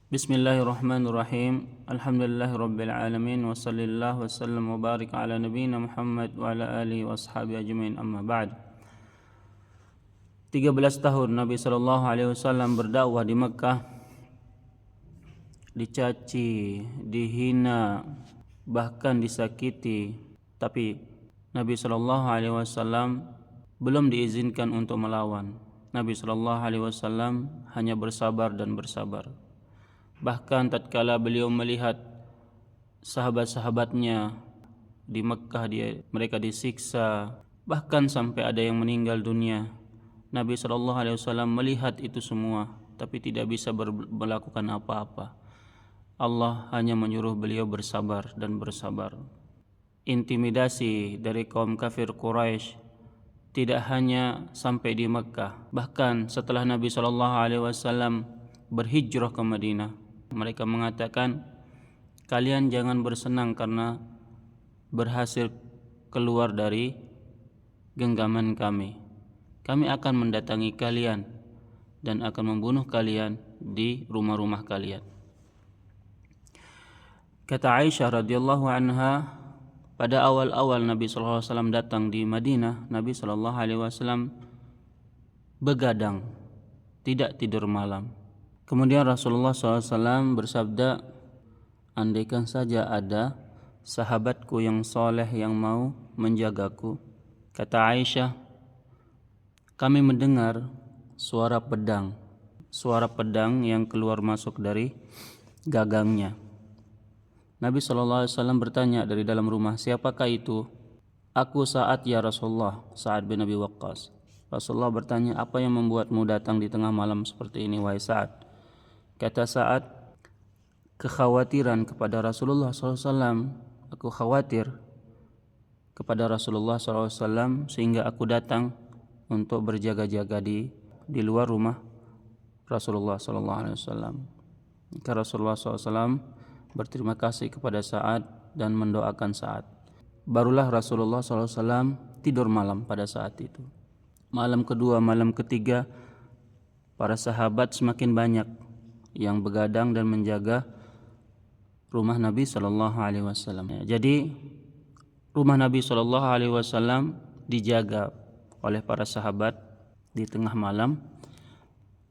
Bismillahirrahmanirrahim. Alhamdulillahirabbil alamin wa sallallahu wasallam wa barik ala nabiyyina Muhammad wa ala alihi wa ashabihi ajmain, amma ba'd. 13 tahun Nabi sallallahu alaihi wasallam berdakwah di Mekah, dicaci, dihina, bahkan disakiti, tapi Nabi sallallahu alaihi wasallam belum diizinkan untuk melawan. Nabi sallallahu alaihi wasallam hanya bersabar dan bersabar. Bahkan tatkala beliau melihat sahabat-sahabatnya di Mekkah mereka disiksa, bahkan sampai ada yang meninggal dunia, Nabi SAW melihat itu semua, tapi tidak bisa melakukan apa-apa. Allah hanya menyuruh beliau bersabar dan bersabar. Intimidasi dari kaum kafir Quraisy tidak hanya sampai di Mekkah, bahkan setelah Nabi SAW berhijrah ke Madinah, mereka mengatakan, kalian jangan bersenang karena berhasil keluar dari genggaman kami. Kami akan mendatangi kalian dan akan membunuh kalian di rumah-rumah kalian. Kata Aisyah radhiyallahu anha, pada awal-awal Nabi SAW datang di Madinah, Nabi SAW begadang, tidak tidur malam. Kemudian Rasulullah SAW bersabda, andaikan saja ada sahabatku yang soleh yang mau menjagaku. Kata Aisyah, kami mendengar suara pedang yang keluar masuk dari gagangnya. Nabi SAW bertanya dari dalam rumah, siapakah itu? Aku Sa'ad ya Rasulullah, Sa'ad bin Abi Waqqas. Rasulullah bertanya, apa yang membuatmu datang di tengah malam seperti ini, wahai Sa'ad? Kata Sa'ad, kekhawatiran kepada Rasulullah SAW. Aku khawatir kepada Rasulullah SAW sehingga aku datang untuk berjaga-jaga di luar rumah Rasulullah SAW. Maka Rasulullah SAW berterima kasih kepada Sa'ad dan mendoakan Sa'ad. Barulah Rasulullah SAW tidur malam pada saat itu. Malam kedua, malam ketiga, para sahabat semakin banyak yang begadang dan menjaga rumah Nabi Sallallahu Alaihi Wasallam. Jadi rumah Nabi Sallallahu Alaihi Wasallam dijaga oleh para sahabat di tengah malam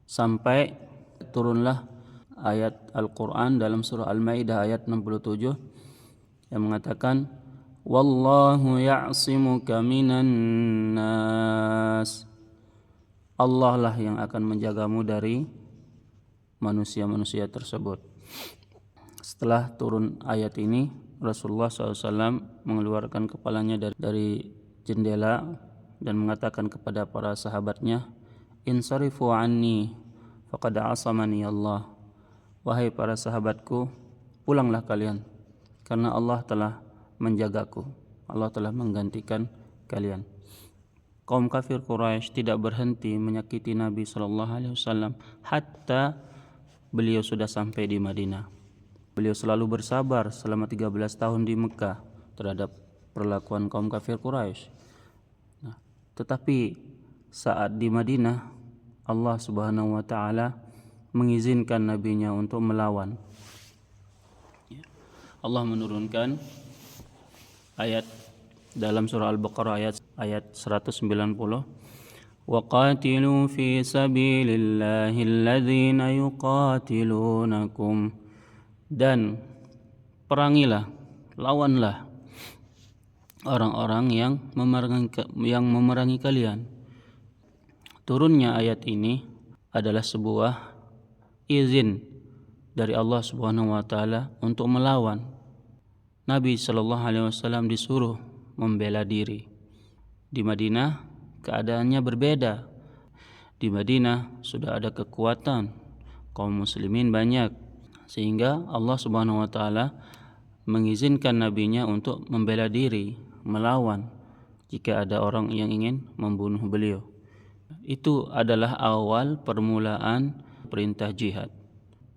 sampai turunlah ayat Al-Quran dalam surah Al-Maidah ayat 67 yang mengatakan, Wallahu ya'simuka minan nas. Allah lah yang akan menjagamu dari manusia-manusia tersebut. Setelah turun ayat ini, Rasulullah SAW mengeluarkan kepalanya dari jendela dan mengatakan kepada para sahabatnya, Insarifu anni faqad asamani Allah. Wahai para sahabatku, pulanglah kalian, karena Allah telah menjagaku. Allah telah menggantikan kalian. Kaum kafir Quraisy tidak berhenti menyakiti Nabi SAW hatta beliau sudah sampai di Madinah. Beliau selalu bersabar selama 13 tahun di Mekah terhadap perlakuan kaum kafir Quraisy. Tetapi saat di Madinah, Allah Subhanahu wa taala mengizinkan nabinya untuk melawan. Allah menurunkan ayat dalam surah Al-Baqarah ayat 190, وَقَاتِلُوا فِي سَبِيلِ اللَّهِ الَّذِينَ يُقَاتِلُونَكُمْ. Dan perangilah, lawanlah orang-orang yang memerangi kalian. Turunnya ayat ini adalah sebuah izin dari Allah Subhanahu wa taala untuk melawan. Nabi sallallahu alaihi wasallam disuruh membela diri. Di Madinah keadaannya berbeda. Di Madinah sudah ada kekuatan, kaum muslimin banyak, sehingga Allah Subhanahu wa taala mengizinkan nabinya untuk membela diri, melawan jika ada orang yang ingin membunuh beliau. Itu adalah awal permulaan perintah jihad.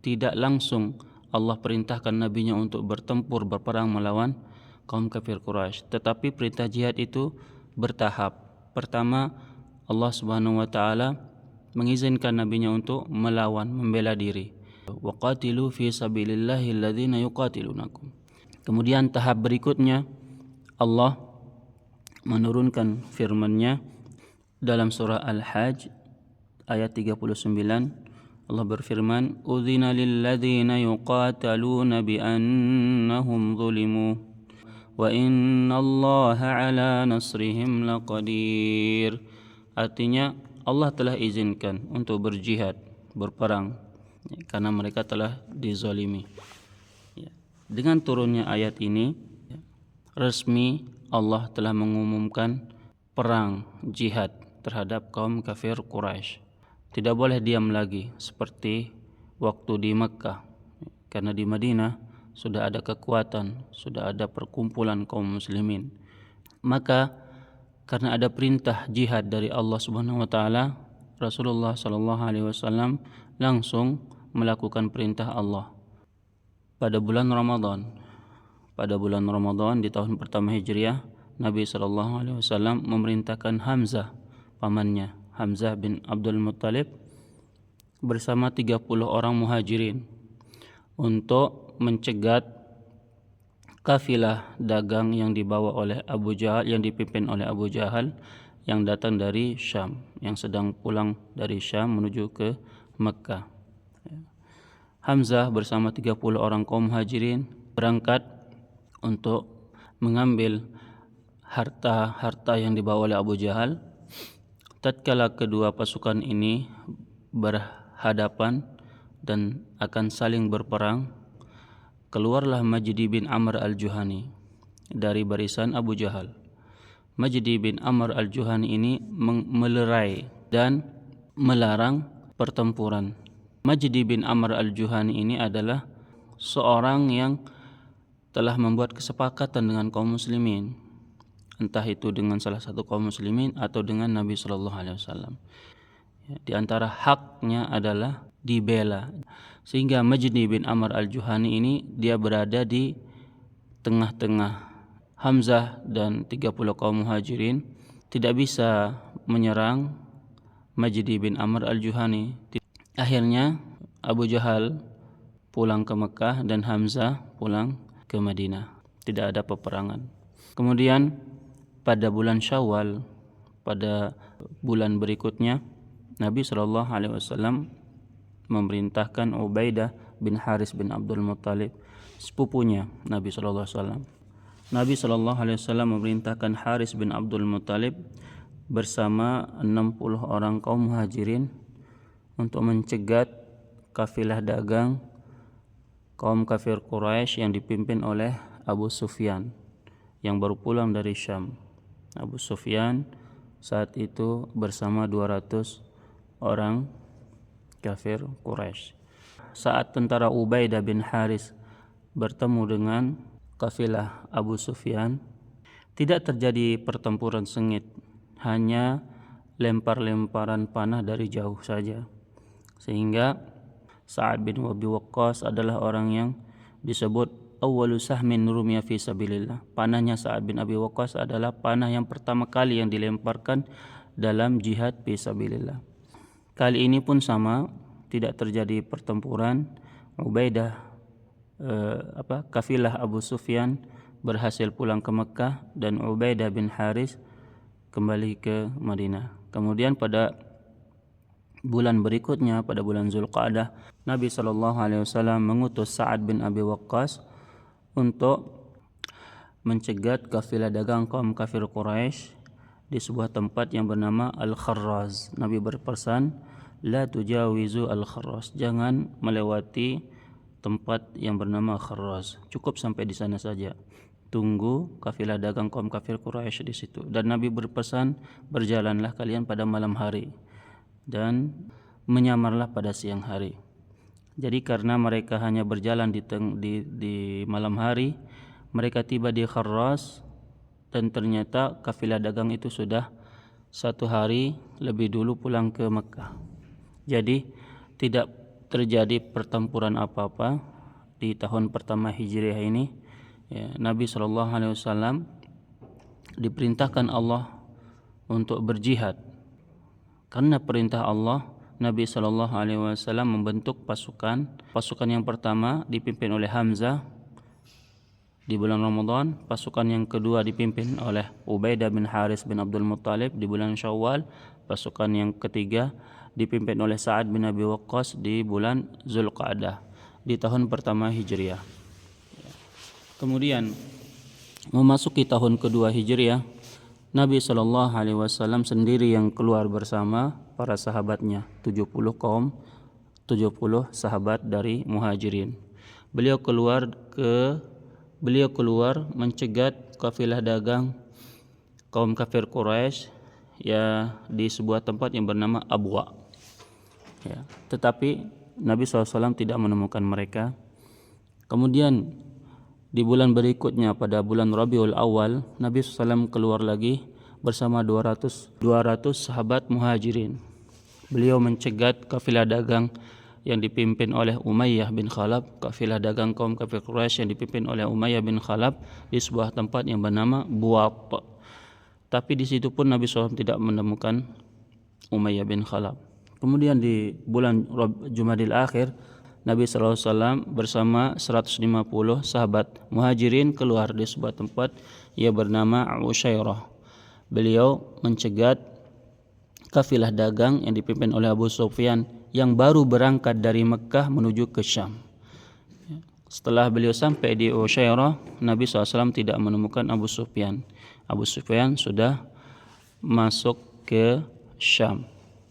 Tidak langsung Allah perintahkan nabinya untuk berperang melawan kaum kafir Quraisy, tetapi perintah jihad itu bertahap. Pertama, Allah Subhanahu wa taala mengizinkan nabinya untuk melawan, membela diri. wa qatilu fi sabilillahi alladhina yuqatilunakum. Kemudian tahap berikutnya Allah menurunkan firman-Nya dalam surah Al-Hajj ayat 39. Allah berfirman, "Udzina lil ladzina yuqataluna bi annahum zulimu wa innallaha ala nasrihim laqadir." Artinya Allah telah izinkan untuk berjihad, berperang karena mereka telah dizalimi. Dengan turunnya ayat ini resmi Allah telah mengumumkan perang jihad terhadap kaum kafir Quraisy. Tidak boleh diam lagi seperti waktu di Mekkah, karena di Madinah sudah ada kekuatan, sudah ada perkumpulan kaum muslimin. Maka karena ada perintah jihad dari Allah Subhanahu wa taala, Rasulullah sallallahu alaihi wasallam langsung melakukan perintah Allah. Pada bulan Ramadan di tahun pertama Hijriah, Nabi sallallahu alaihi wasallam memerintahkan Hamzah, pamannya, Hamzah bin Abdul Muttalib, bersama 30 orang muhajirin untuk mencegat kafilah dagang yang dibawa oleh Abu Jahal, yang dipimpin oleh Abu Jahal, yang datang dari Syam, yang sedang pulang dari Syam menuju ke Mekkah. Hamzah bersama 30 orang kaum muhajirin berangkat untuk mengambil harta-harta yang dibawa oleh Abu Jahal. Tatkala kedua pasukan ini berhadapan dan akan saling berperang, keluarlah Majdi bin Amr al-Juhani dari barisan Abu Jahal. Majdi bin Amr al-Juhani ini melerai dan melarang pertempuran. Majdi bin Amr al-Juhani ini adalah seorang yang telah membuat kesepakatan dengan kaum muslimin, entah itu dengan salah satu kaum muslimin atau dengan Nabi sallallahu alaihi wasallam. Di antara haknya adalah dibela. Sehingga Majdi bin Amr al-Juhani ini dia berada di tengah-tengah Hamzah dan 30 kaum muhajirin, tidak bisa menyerang Majdi bin Amr al-Juhani. Akhirnya Abu Jahal pulang ke Mekah dan Hamzah pulang ke Madinah. Tidak ada peperangan. Kemudian pada bulan Syawal, pada bulan berikutnya, Nabi SAW memerintahkan Ubaidah bin Haris bin Abdul Muttalib, sepupunya Nabi SAW. Nabi SAW memerintahkan Haris bin Abdul Muttalib bersama 60 orang kaum muhajirin untuk mencegat kafilah dagang kaum kafir Quraisy yang dipimpin oleh Abu Sufyan yang baru pulang dari Syam. Abu Sufyan saat itu bersama 200 orang kafir Quraisy. Saat tentara Ubaidah bin Haris bertemu dengan kafilah Abu Sufyan, tidak terjadi pertempuran sengit, hanya lempar-lemparan panah dari jauh saja. Sehingga Sa'ad bin Abi Waqqas adalah orang yang disebut awwalu sahmin rumiya fi sabilillah. Panahnya Sa'ad bin Abi Waqqas adalah panah yang pertama kali yang dilemparkan dalam jihad fi sabilillah. Kali ini pun sama, tidak terjadi pertempuran. Ubaidah kafilah Abu Sufyan berhasil pulang ke Mekah dan Ubaidah bin Haris kembali ke Madinah. Kemudian pada bulan berikutnya, pada bulan Zulqa'dah, Nabi SAW mengutus Sa'ad bin Abi Waqqas untuk mencegat kafilah dagang kaum kafir Quraisy di sebuah tempat yang bernama Al-Kharraz. Nabi berpesan, la tujawizu Al-Kharraz, jangan melewati tempat yang bernama Kharraz, cukup sampai di sana saja, tunggu kafilah dagang kaum kafir Quraisy di situ. Dan Nabi berpesan, berjalanlah kalian pada malam hari dan menyamarlah pada siang hari. Jadi karena mereka hanya berjalan di malam hari, mereka tiba di Kharraz dan ternyata kafilah dagang itu sudah 1 hari lebih dulu pulang ke Mekah. Jadi tidak terjadi pertempuran apa-apa di tahun pertama Hijriah ini. Nabi SAW diperintahkan Allah untuk berjihad. Karena perintah Allah, Nabi SAW membentuk pasukan. Pasukan yang pertama dipimpin oleh Hamzah di bulan Ramadan. Pasukan yang kedua dipimpin oleh Ubaidah bin Haris bin Abdul Muttalib di bulan Syawal. Pasukan yang ketiga dipimpin oleh Sa'ad bin Abi Waqqas di bulan Zulqa'dah di tahun pertama Hijriah. Kemudian memasuki tahun kedua Hijriah, Nabi SAW sendiri yang keluar bersama para sahabatnya, 70 sahabat dari Muhajirin. Beliau keluar mencegat kafilah dagang kaum kafir Quraisy ya di sebuah tempat yang bernama Abwa. Ya, tetapi Nabi SAW tidak menemukan mereka. Kemudian di bulan berikutnya pada bulan Rabiul Awal, Nabi SAW keluar lagi bersama 200 sahabat Muhajirin. Beliau mencegat kafilah dagang yang dipimpin oleh Umayyah bin Khalaf, kafilah dagang kaum kafir Quraisy yang dipimpin oleh Umayyah bin Khalaf di sebuah tempat yang bernama Buwat. Tapi di situ pun Nabi SAW tidak menemukan Umayyah bin Khalaf. Kemudian di bulan Jumadil Akhir, Nabi SAW bersama 150 sahabat Muhajirin keluar di sebuah tempat yang bernama Ushairah. Beliau mencegat kafilah dagang yang dipimpin oleh Abu Sufyan yang baru berangkat dari Mekah menuju ke Syam. Setelah beliau sampai di Ushairah, Nabi SAW tidak menemukan Abu Sufyan. Abu Sufyan sudah masuk ke Syam.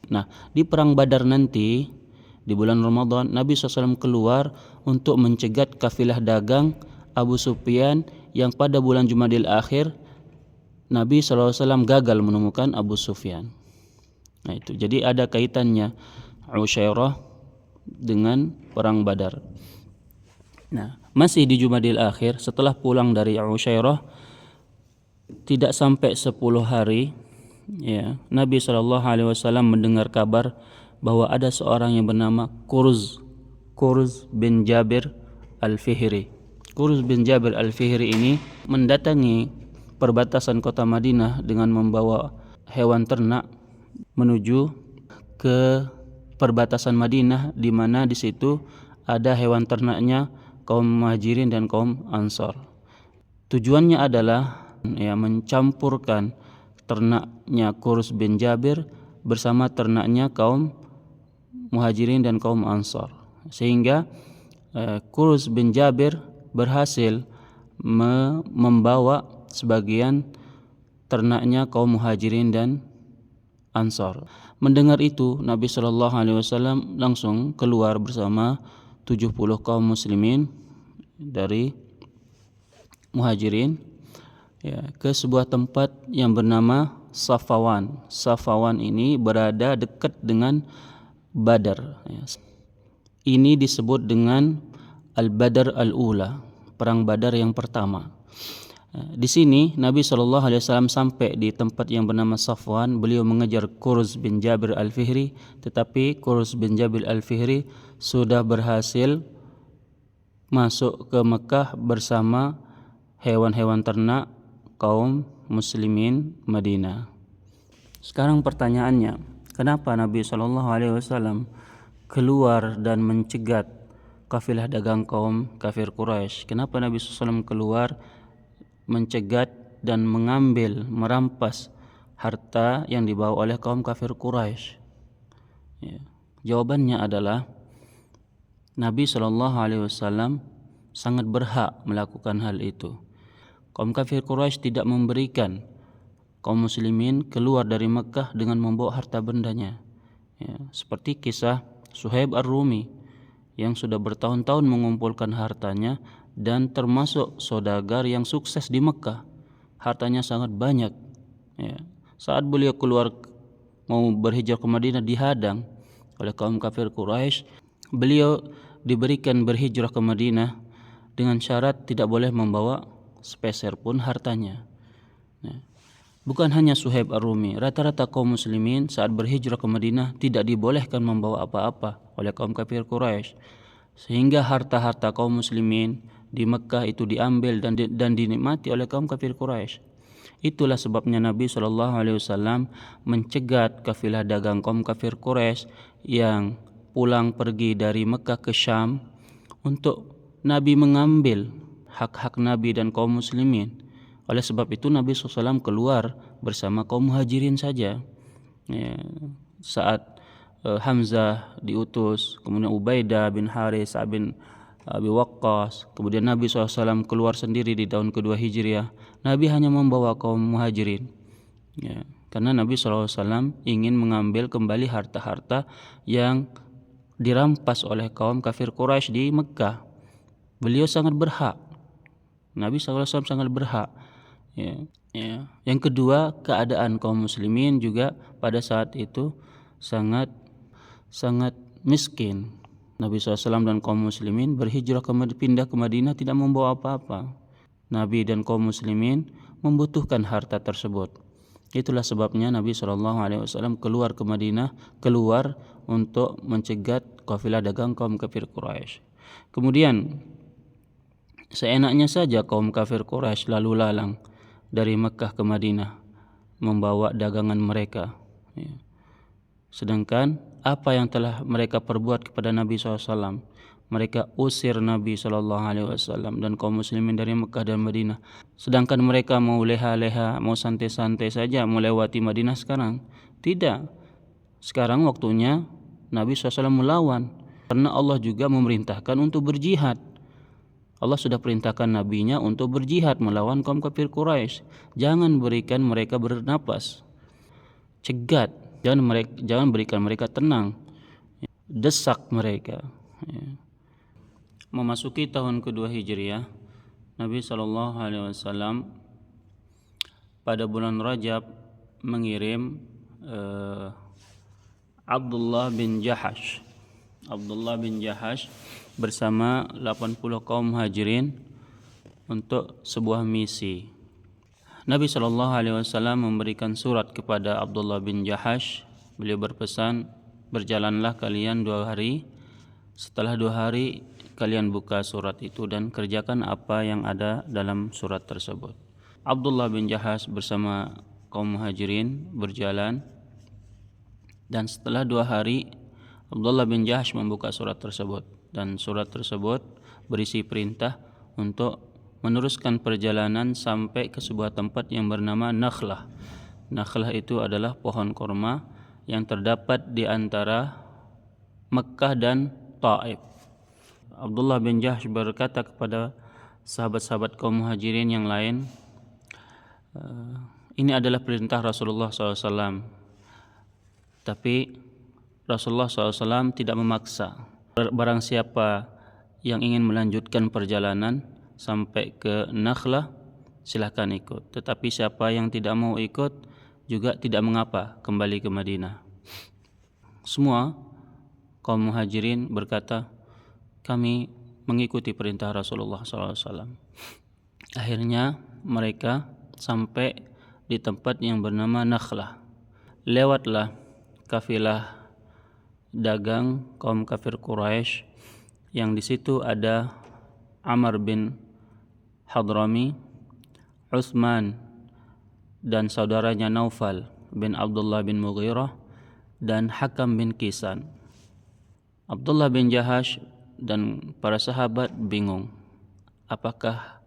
Nah, di perang Badar nanti di bulan Ramadan, Nabi SAW keluar untuk mencegat kafilah dagang Abu Sufyan yang pada bulan Jumadil Akhir Nabi SAW gagal menemukan Abu Sufyan. Nah itu, jadi ada kaitannya Ushairah dengan perang Badar. Nah, masih di Jumadil Akhir, setelah pulang dari Ushairah tidak sampai 10 hari, ya, Nabi SAW mendengar kabar bahwa ada seorang yang bernama Kurz bin Jabir Al-Fihri. Kurz bin Jabir Al-Fihri ini mendatangi perbatasan kota Madinah dengan membawa hewan ternak menuju ke perbatasan Madinah, di mana di situ ada hewan ternaknya kaum Muhajirin dan kaum Ansar. Tujuannya adalah mencampurkan ternaknya Kurz bin Jabir bersama ternaknya kaum Muhajirin dan kaum Ansar, sehingga Kurz bin Jabir berhasil membawa sebagian ternaknya kaum Muhajirin dan Ansar. Mendengar itu, Nabi SAW langsung keluar bersama 70 kaum muslimin dari Muhajirin, ya, ke sebuah tempat yang bernama Safawan. Safawan ini berada dekat dengan Badar. Ini disebut dengan Al-Badar Al-Ula, perang Badar yang pertama. Di sini Nabi SAW sampai di tempat yang bernama Safwan. Beliau mengejar Kurz bin Jabir Al-Fihri, tetapi Kurz bin Jabir Al-Fihri sudah berhasil masuk ke Mekah bersama hewan-hewan ternak kaum muslimin Madinah. Sekarang pertanyaannya, kenapa Nabi SAW keluar dan mencegat kafilah dagang kaum kafir Quraisy? Kenapa Nabi SAW keluar mencegat dan mengambil, merampas harta yang dibawa oleh kaum kafir Quraisy? Ya. Jawabannya adalah Nabi SAW sangat berhak melakukan hal itu. Kaum kafir Quraisy tidak memberikan kaum muslimin keluar dari Mekah dengan membawa harta bendanya. Ya, seperti kisah Suhaib Ar-Rumi yang sudah bertahun-tahun mengumpulkan hartanya dan termasuk saudagar yang sukses di Mekah. Hartanya sangat banyak. Ya. Saat beliau keluar mau berhijrah ke Madinah dihadang oleh kaum kafir Quraisy. Beliau diberikan berhijrah ke Madinah dengan syarat tidak boleh membawa sepeser pun hartanya. Ya. Bukan hanya Suhaib Ar-Rumi, rata-rata kaum muslimin saat berhijrah ke Madinah tidak dibolehkan membawa apa-apa oleh kaum kafir Quraisy, sehingga harta-harta kaum muslimin di Mekah itu diambil dan dinikmati oleh kaum kafir Quraisy. Itulah sebabnya Nabi SAW mencegat kafilah dagang kaum kafir Quraisy yang pulang pergi dari Mekah ke Syam untuk Nabi mengambil hak-hak Nabi dan kaum muslimin. Oleh sebab itu Nabi SAW keluar bersama kaum muhajirin saja. Ya, saat Hamzah diutus, kemudian Ubaidah bin Haris bin Abi Waqqas, kemudian Nabi SAW keluar sendiri di tahun kedua Hijriah. Nabi hanya membawa kaum muhajirin, ya, karena Nabi SAW ingin mengambil kembali harta-harta yang dirampas oleh kaum kafir Quraisy di Mekah. Beliau sangat berhak, Nabi SAW sangat berhak, ya. Yang kedua, keadaan kaum muslimin juga pada saat itu sangat miskin. Nabi SAW dan kaum muslimin berhijrah pindah ke Madinah tidak membawa apa-apa. Nabi dan kaum muslimin membutuhkan harta tersebut. Itulah sebabnya Nabi SAW keluar ke Madinah, keluar untuk mencegat kafilah dagang kaum kafir Quraisy. Kemudian seenaknya saja kaum kafir Quraisy lalu lalang dari Mekah ke Madinah membawa dagangan mereka, ya. Sedangkan apa yang telah mereka perbuat kepada Nabi SAW, mereka usir Nabi SAW dan kaum muslimin dari Mekah dan Madinah. Sedangkan mereka mau leha-leha, mau santai-santai saja melewati Madinah sekarang. Tidak. Sekarang waktunya Nabi SAW melawan, karena Allah juga memerintahkan untuk berjihad. Allah sudah perintahkan nabinya untuk berjihad melawan kaum kafir Quraisy. Jangan berikan mereka bernapas. Cegat, jangan berikan mereka tenang. Desak mereka. Memasuki tahun kedua Hijriah, Nabi SAW pada bulan Rajab mengirim Abdullah bin Jahash bersama 80 kaum muhajirin untuk sebuah misi. Nabi SAW memberikan surat kepada Abdullah bin Jahash. Beliau berpesan, berjalanlah kalian 2 hari. Setelah 2 hari kalian buka surat itu dan kerjakan apa yang ada dalam surat tersebut. Abdullah bin Jahash bersama kaum muhajirin berjalan, dan setelah 2 hari Abdullah bin Jahash membuka surat tersebut, dan surat tersebut berisi perintah untuk meneruskan perjalanan sampai ke sebuah tempat yang bernama Nakhlah. Nakhlah itu adalah pohon korma yang terdapat di antara Mekah dan Taif. Abdullah bin Jahash berkata kepada sahabat-sahabat kaum muhajirin yang lain, ini adalah perintah Rasulullah SAW, tapi Rasulullah SAW tidak memaksa. Barang siapa yang ingin melanjutkan perjalanan sampai ke Nakhlah, silahkan ikut. Tetapi siapa yang tidak mau ikut juga tidak mengapa kembali ke Madinah. Semua kaum muhajirin berkata, kami mengikuti perintah Rasulullah SAW. Akhirnya mereka sampai di tempat yang bernama Nakhlah. Lewatlah kafilah dagang kaum kafir Quraisy yang di situ ada Amr bin Hadrami, Utsman dan saudaranya Naufal bin Abdullah bin Mughirah dan Hakam bin Kisan. Abdullah bin Jahash dan para sahabat bingung, apakah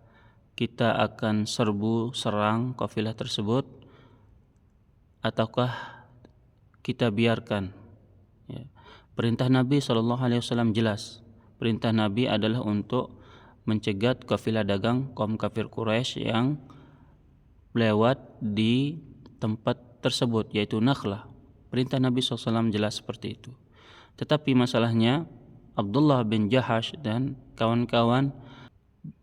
kita akan serang kafilah tersebut ataukah kita biarkan, ya. Perintah Nabi SAW jelas. Perintah Nabi adalah untuk mencegat kafilah dagang kaum kafir Quraisy yang lewat di tempat tersebut, yaitu Nakhlah. Perintah Nabi SAW jelas seperti itu. Tetapi masalahnya Abdullah bin Jahash dan kawan-kawan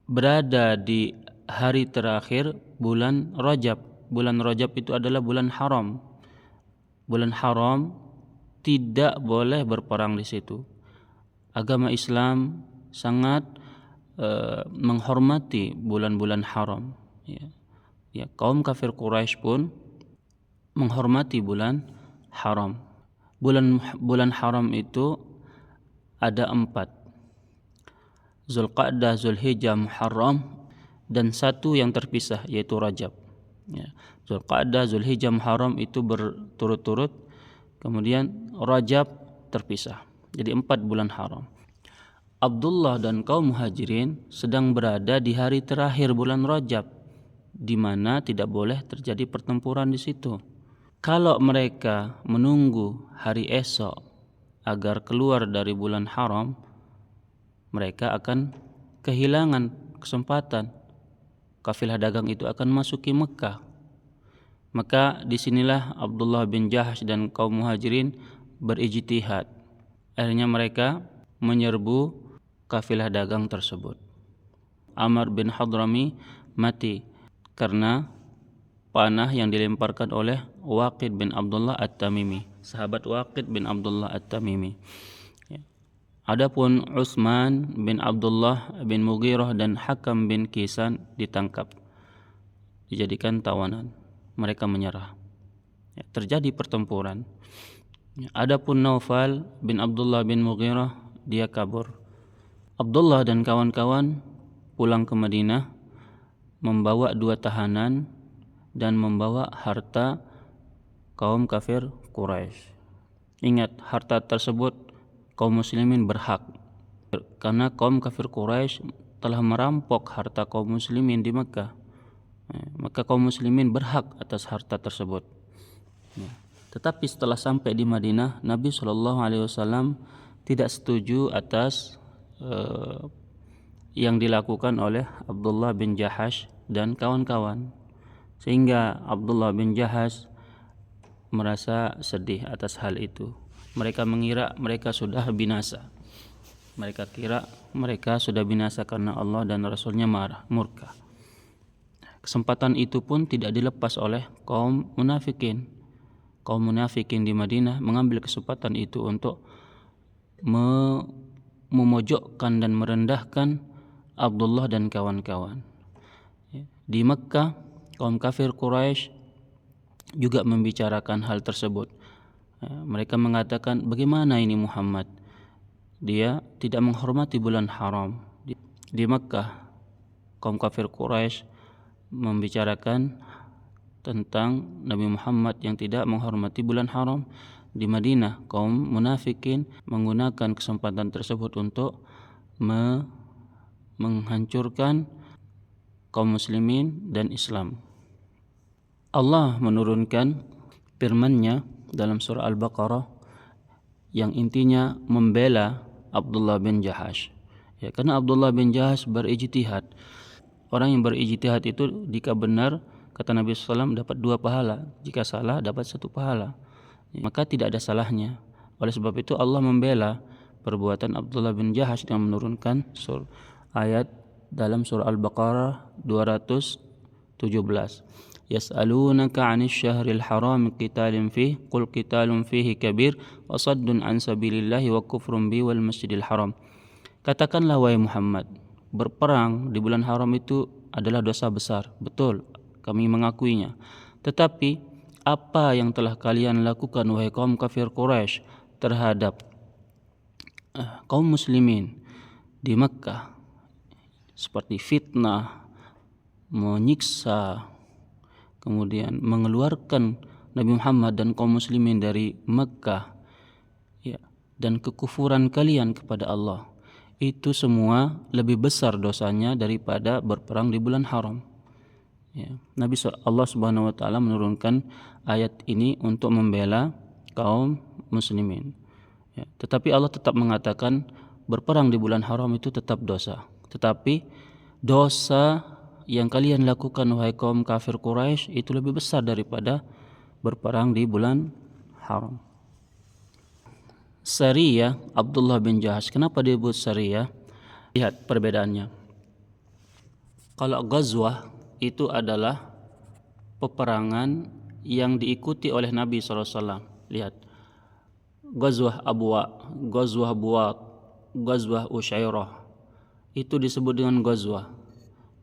berada di hari terakhir bulan Rajab. Bulan Rajab itu adalah bulan haram. Bulan haram, tidak boleh berperang di situ. Agama Islam sangat menghormati bulan-bulan haram. Ya, kaum kafir Quraisy pun menghormati bulan haram. Bulan haram itu ada 4: Zulqa'dah, Zulhijjah, Muharram, dan 1 yang terpisah yaitu Rajab. Ya. Zulqa'dah, Zulhijjah, Muharram itu berturut-turut, kemudian Rajab terpisah. Jadi 4 bulan haram. Abdullah dan kaum Muhajirin sedang berada di hari terakhir bulan Rajab, di mana tidak boleh terjadi pertempuran di situ. Kalau mereka menunggu hari esok agar keluar dari bulan haram, mereka akan kehilangan kesempatan. Kafilah dagang itu akan masuki Mekah. Maka disinilah Abdullah bin Jahash dan kaum Muhajirin berijtihad. Akhirnya mereka menyerbu kafilah dagang tersebut. Amr bin Hadrami mati karena panah yang dilemparkan oleh Waqid bin Abdullah At-Tamimi, sahabat Waqid bin Abdullah At-Tamimi. Adapun Utsman bin Abdullah bin Mughirah dan Hakam bin Kisan ditangkap, dijadikan tawanan. Mereka menyerah. Terjadi pertempuran. Adapun Naufal bin Abdullah bin Mughirah, dia kabur. Abdullah dan kawan-kawan pulang ke Madinah membawa 2 tahanan dan membawa harta kaum kafir Quraisy. Ingat, harta tersebut kaum muslimin berhak, karena kaum kafir Quraisy telah merampok harta kaum muslimin di Mekah. Maka kaum muslimin berhak atas harta tersebut. Tetapi setelah sampai di Madinah, Nabi SAW tidak setuju atas yang dilakukan oleh Abdullah bin Jahash dan kawan-kawan, sehingga Abdullah bin Jahash merasa sedih atas hal itu. Mereka mengira mereka sudah binasa. Mereka kira mereka sudah binasa karena Allah dan Rasulnya murka. Kesempatan itu pun tidak dilepas oleh kaum munafikin. Kaum munafikin di Madinah mengambil kesempatan itu untuk memojokkan dan merendahkan Abdullah dan kawan-kawan. Di Mekkah, kaum kafir Quraisy juga membicarakan hal tersebut. Mereka mengatakan, bagaimana ini Muhammad? Dia tidak menghormati bulan haram. Di Mekkah, kaum kafir Quraisy membicarakan tentang Nabi Muhammad yang tidak menghormati bulan haram. Di Madinah, kaum munafikin menggunakan kesempatan tersebut untuk menghancurkan kaum muslimin dan Islam. Allah menurunkan firman-Nya dalam surah Al-Baqarah yang intinya membela Abdullah bin Jahash. Ya, karena Abdullah bin Jahash berijtihad. Orang yang berijtihad itu jika benar, kata Nabi SAW, dapat 2 pahala. Jika salah, dapat 1 pahala. Maka tidak ada salahnya. Oleh sebab itu Allah membela perbuatan Abdullah bin Jahash dengan menurunkan ayat dalam surah Al-Baqarah 217. Yas'alunaka 'anil syahril haram qitalin fihi qul qitalun fihi kabir wa saddun an sabilillahi wa kufrun bi wal masjidil haram. Katakanlah wahai Muhammad, berperang di bulan haram itu adalah dosa besar. Betul, kami mengakuinya. Tetapi apa yang telah kalian lakukan wahai kaum kafir Quraisy terhadap kaum muslimin di Mekkah, seperti fitnah, menyiksa, kemudian mengeluarkan Nabi Muhammad dan kaum muslimin dari Mekkah, ya, dan kekufuran kalian kepada Allah, itu semua lebih besar dosanya daripada berperang di bulan haram. Ya, Allah Subhanahu wa taala menurunkan ayat ini untuk membela kaum muslimin. Ya, tetapi Allah tetap mengatakan berperang di bulan haram itu tetap dosa. Tetapi dosa yang kalian lakukan wahai kaum kafir Quraisy itu lebih besar daripada berperang di bulan haram. Sariyah Abdullah bin Jahash, kenapa disebut Sariyah? Lihat perbedaannya. Kalau ghazwah itu adalah peperangan yang diikuti oleh Nabi SAW. Lihat, ghazwah Abwa, ghazwah Buat, ghazwah Usyairah, itu disebut dengan ghazwah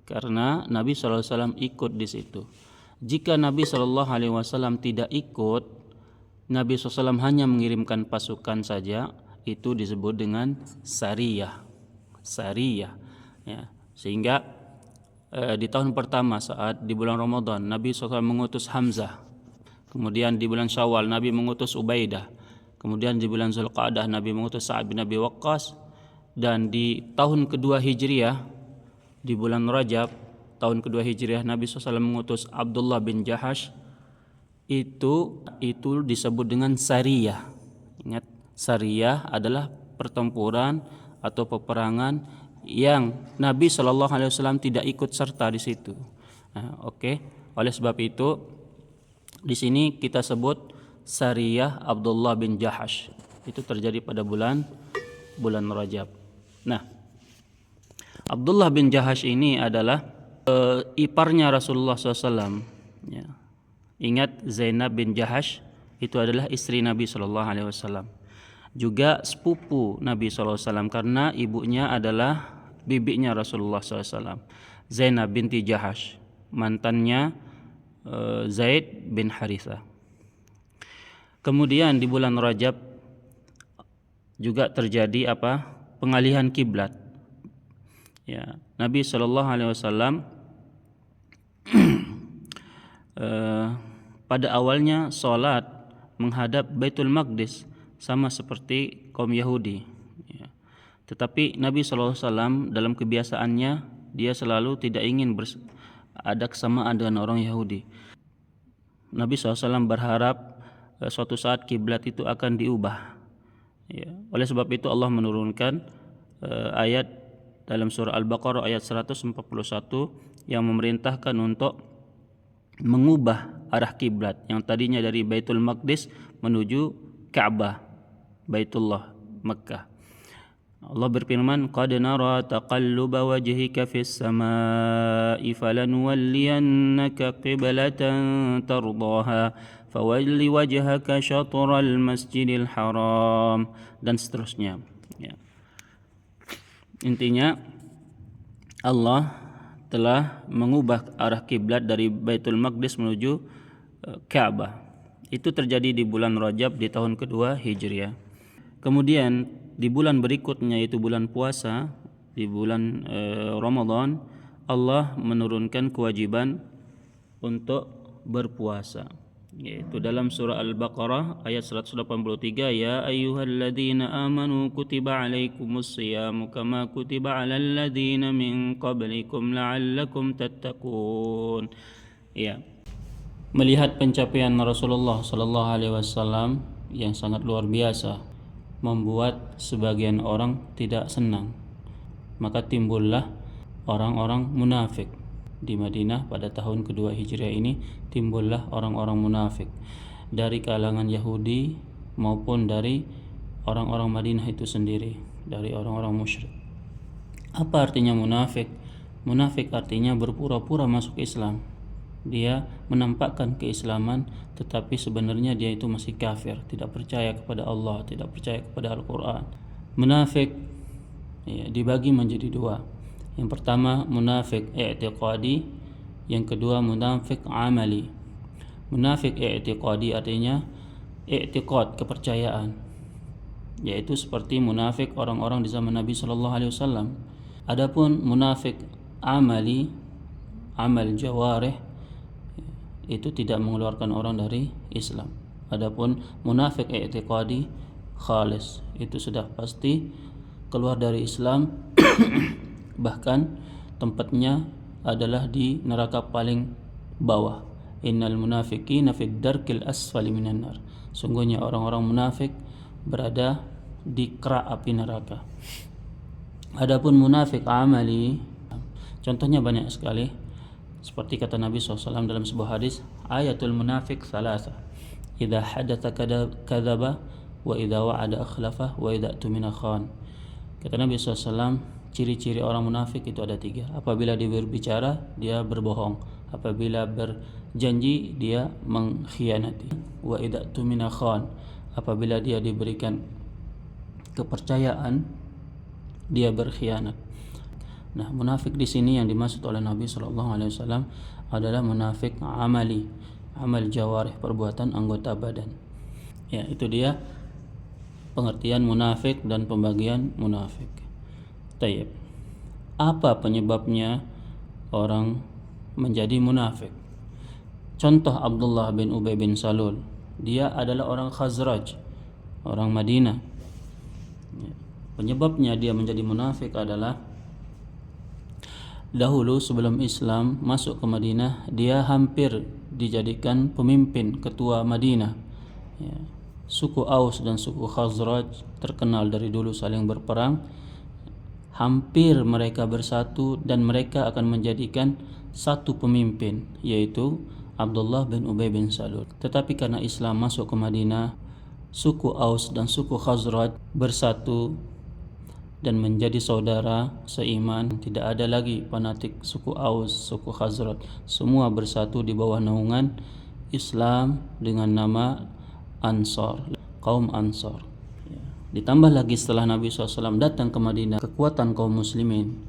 karena Nabi SAW ikut di situ. Jika Nabi SAW tidak ikut, Nabi SAW hanya mengirimkan pasukan saja, itu disebut dengan sariyah. Sariyah, ya. Sehingga di tahun pertama saat di bulan Ramadan Nabi SAW mengutus Hamzah. Kemudian di bulan Syawal Nabi mengutus Ubaidah. Kemudian di bulan Zulqa'dah Nabi mengutus Sa'ad bin Abi Waqqas. Dan di tahun kedua Hijriah di bulan Rajab tahun kedua Hijriah Nabi SAW mengutus Abdullah bin Jahash. Itu disebut dengan Sariyah. Ingat, Sariyah adalah pertempuran atau peperangan yang Nabi SAW tidak ikut serta di situ. Nah, Oleh sebab itu di sini kita sebut Sariyah Abdullah bin Jahash. Itu terjadi pada bulan Rajab. Nah, Abdullah bin Jahash ini adalah iparnya Rasulullah SAW. Ya. Ingat, Zainab bin Jahash itu adalah istri Nabi SAW. Juga sepupu Nabi SAW karena ibunya adalah bibinya Rasulullah SAW. Zainab binti Jahash, mantannya Zaid bin Harithah. Kemudian di bulan Rajab juga terjadi pengalihan kiblat. Ya, Nabi SAW pada awalnya sholat menghadap Baitul Maqdis sama seperti kaum Yahudi. Ya. Tetapi Nabi SAW dalam kebiasaannya dia selalu tidak ingin ada kesamaan dengan orang Yahudi. Nabi SAW berharap suatu saat kiblat itu akan diubah. Ya. Oleh sebab itu Allah menurunkan ayat dalam surah Al-Baqarah ayat 141 yang memerintahkan untuk mengubah arah kiblat yang tadinya dari Baitul Maqdis menuju Ka'bah, Baitullah, Makkah. Allah berfirman, "Qad nara taqalluba wajhika fis samaa'i falanuwalliyannaka qiblatan tardaha fawalli wajhaka syatral masjidil haram," dan seterusnya. Ya. Intinya Allah telah mengubah arah kiblat dari Baitul Maqdis menuju Ka'bah. Itu terjadi di bulan Rajab di tahun kedua Hijriah. Kemudian di bulan berikutnya yaitu bulan puasa, di bulan Ramadan, Allah menurunkan kewajiban untuk berpuasa, yaitu dalam surah Al-Baqarah ayat 183, ya ayyuhalladzina amanu kutiba alaikumus shiyamu kama kutiba alal ladzina min qablikum la'allakum tattaqun. Ya. Melihat pencapaian Rasulullah sallallahu alaihi wasallam yang sangat luar biasa membuat sebagian orang tidak senang. Maka timbullah orang-orang munafik. Di Madinah pada tahun kedua Hijriah ini timbullah orang-orang munafik dari kalangan Yahudi maupun dari orang-orang Madinah itu sendiri, dari orang-orang musyrik. Apa artinya munafik? Munafik artinya berpura-pura masuk Islam. Dia menampakkan keislaman tetapi sebenarnya dia itu masih kafir, tidak percaya kepada Allah, tidak percaya kepada Al-Quran. Munafik dibagi menjadi dua. Yang pertama munafik i'tiqadi, yang kedua munafik amali. Munafik i'tiqadi artinya i'tiqad, kepercayaan, yaitu seperti munafik orang-orang di zaman Nabi sallallahu alaihi wasallam. Adapun munafik amali, amal jawarih, itu tidak mengeluarkan orang dari Islam. Adapun munafik i'tiqadi khalis, itu sudah pasti keluar dari Islam bahkan tempatnya adalah di neraka paling bawah. Innal munafiqina fid darkil asfali minan nar. Sungguhnya orang-orang munafik berada di kerak api neraka. Adapun munafik amali, contohnya banyak sekali. Seperti kata Nabi SAW dalam sebuah hadis, ayatul munafik thalatha, idza hadatha kadzaba, wa idza wa'ada akhlafa, wa idza tumina khan. Kata Nabi SAW, ciri-ciri orang munafik itu ada 3. Apabila dia berbicara, dia berbohong. Apabila berjanji, dia mengkhianati. Wa idza tumina khan. Apabila dia diberikan kepercayaan, dia berkhianat. Nah, munafik di sini yang dimaksud oleh Nabi SAW adalah munafik amali, amal jawarih, perbuatan anggota badan. Ya, itu dia pengertian munafik dan pembagian munafik. Tayyib. Apa penyebabnya orang menjadi munafik. Contoh Abdullah bin Ubay bin Salul, dia adalah orang Khazraj, orang Madinah. Penyebabnya dia menjadi munafik adalah dahulu sebelum Islam masuk ke Madinah, dia hampir dijadikan pemimpin ketua Madinah. Ya. Suku Aus dan suku Khazraj terkenal dari dulu saling berperang. Hampir mereka bersatu dan mereka akan menjadikan satu pemimpin, yaitu Abdullah bin Ubay bin Salul. Tetapi karena Islam masuk ke Madinah, suku Aus dan suku Khazraj bersatu dan menjadi saudara seiman. Tidak ada lagi fanatik suku Aus, suku Khazraj. Semua bersatu di bawah naungan Islam dengan nama Ansar, kaum Ansar. Ditambah lagi setelah Nabi SAW datang ke Madinah, kekuatan kaum muslimin,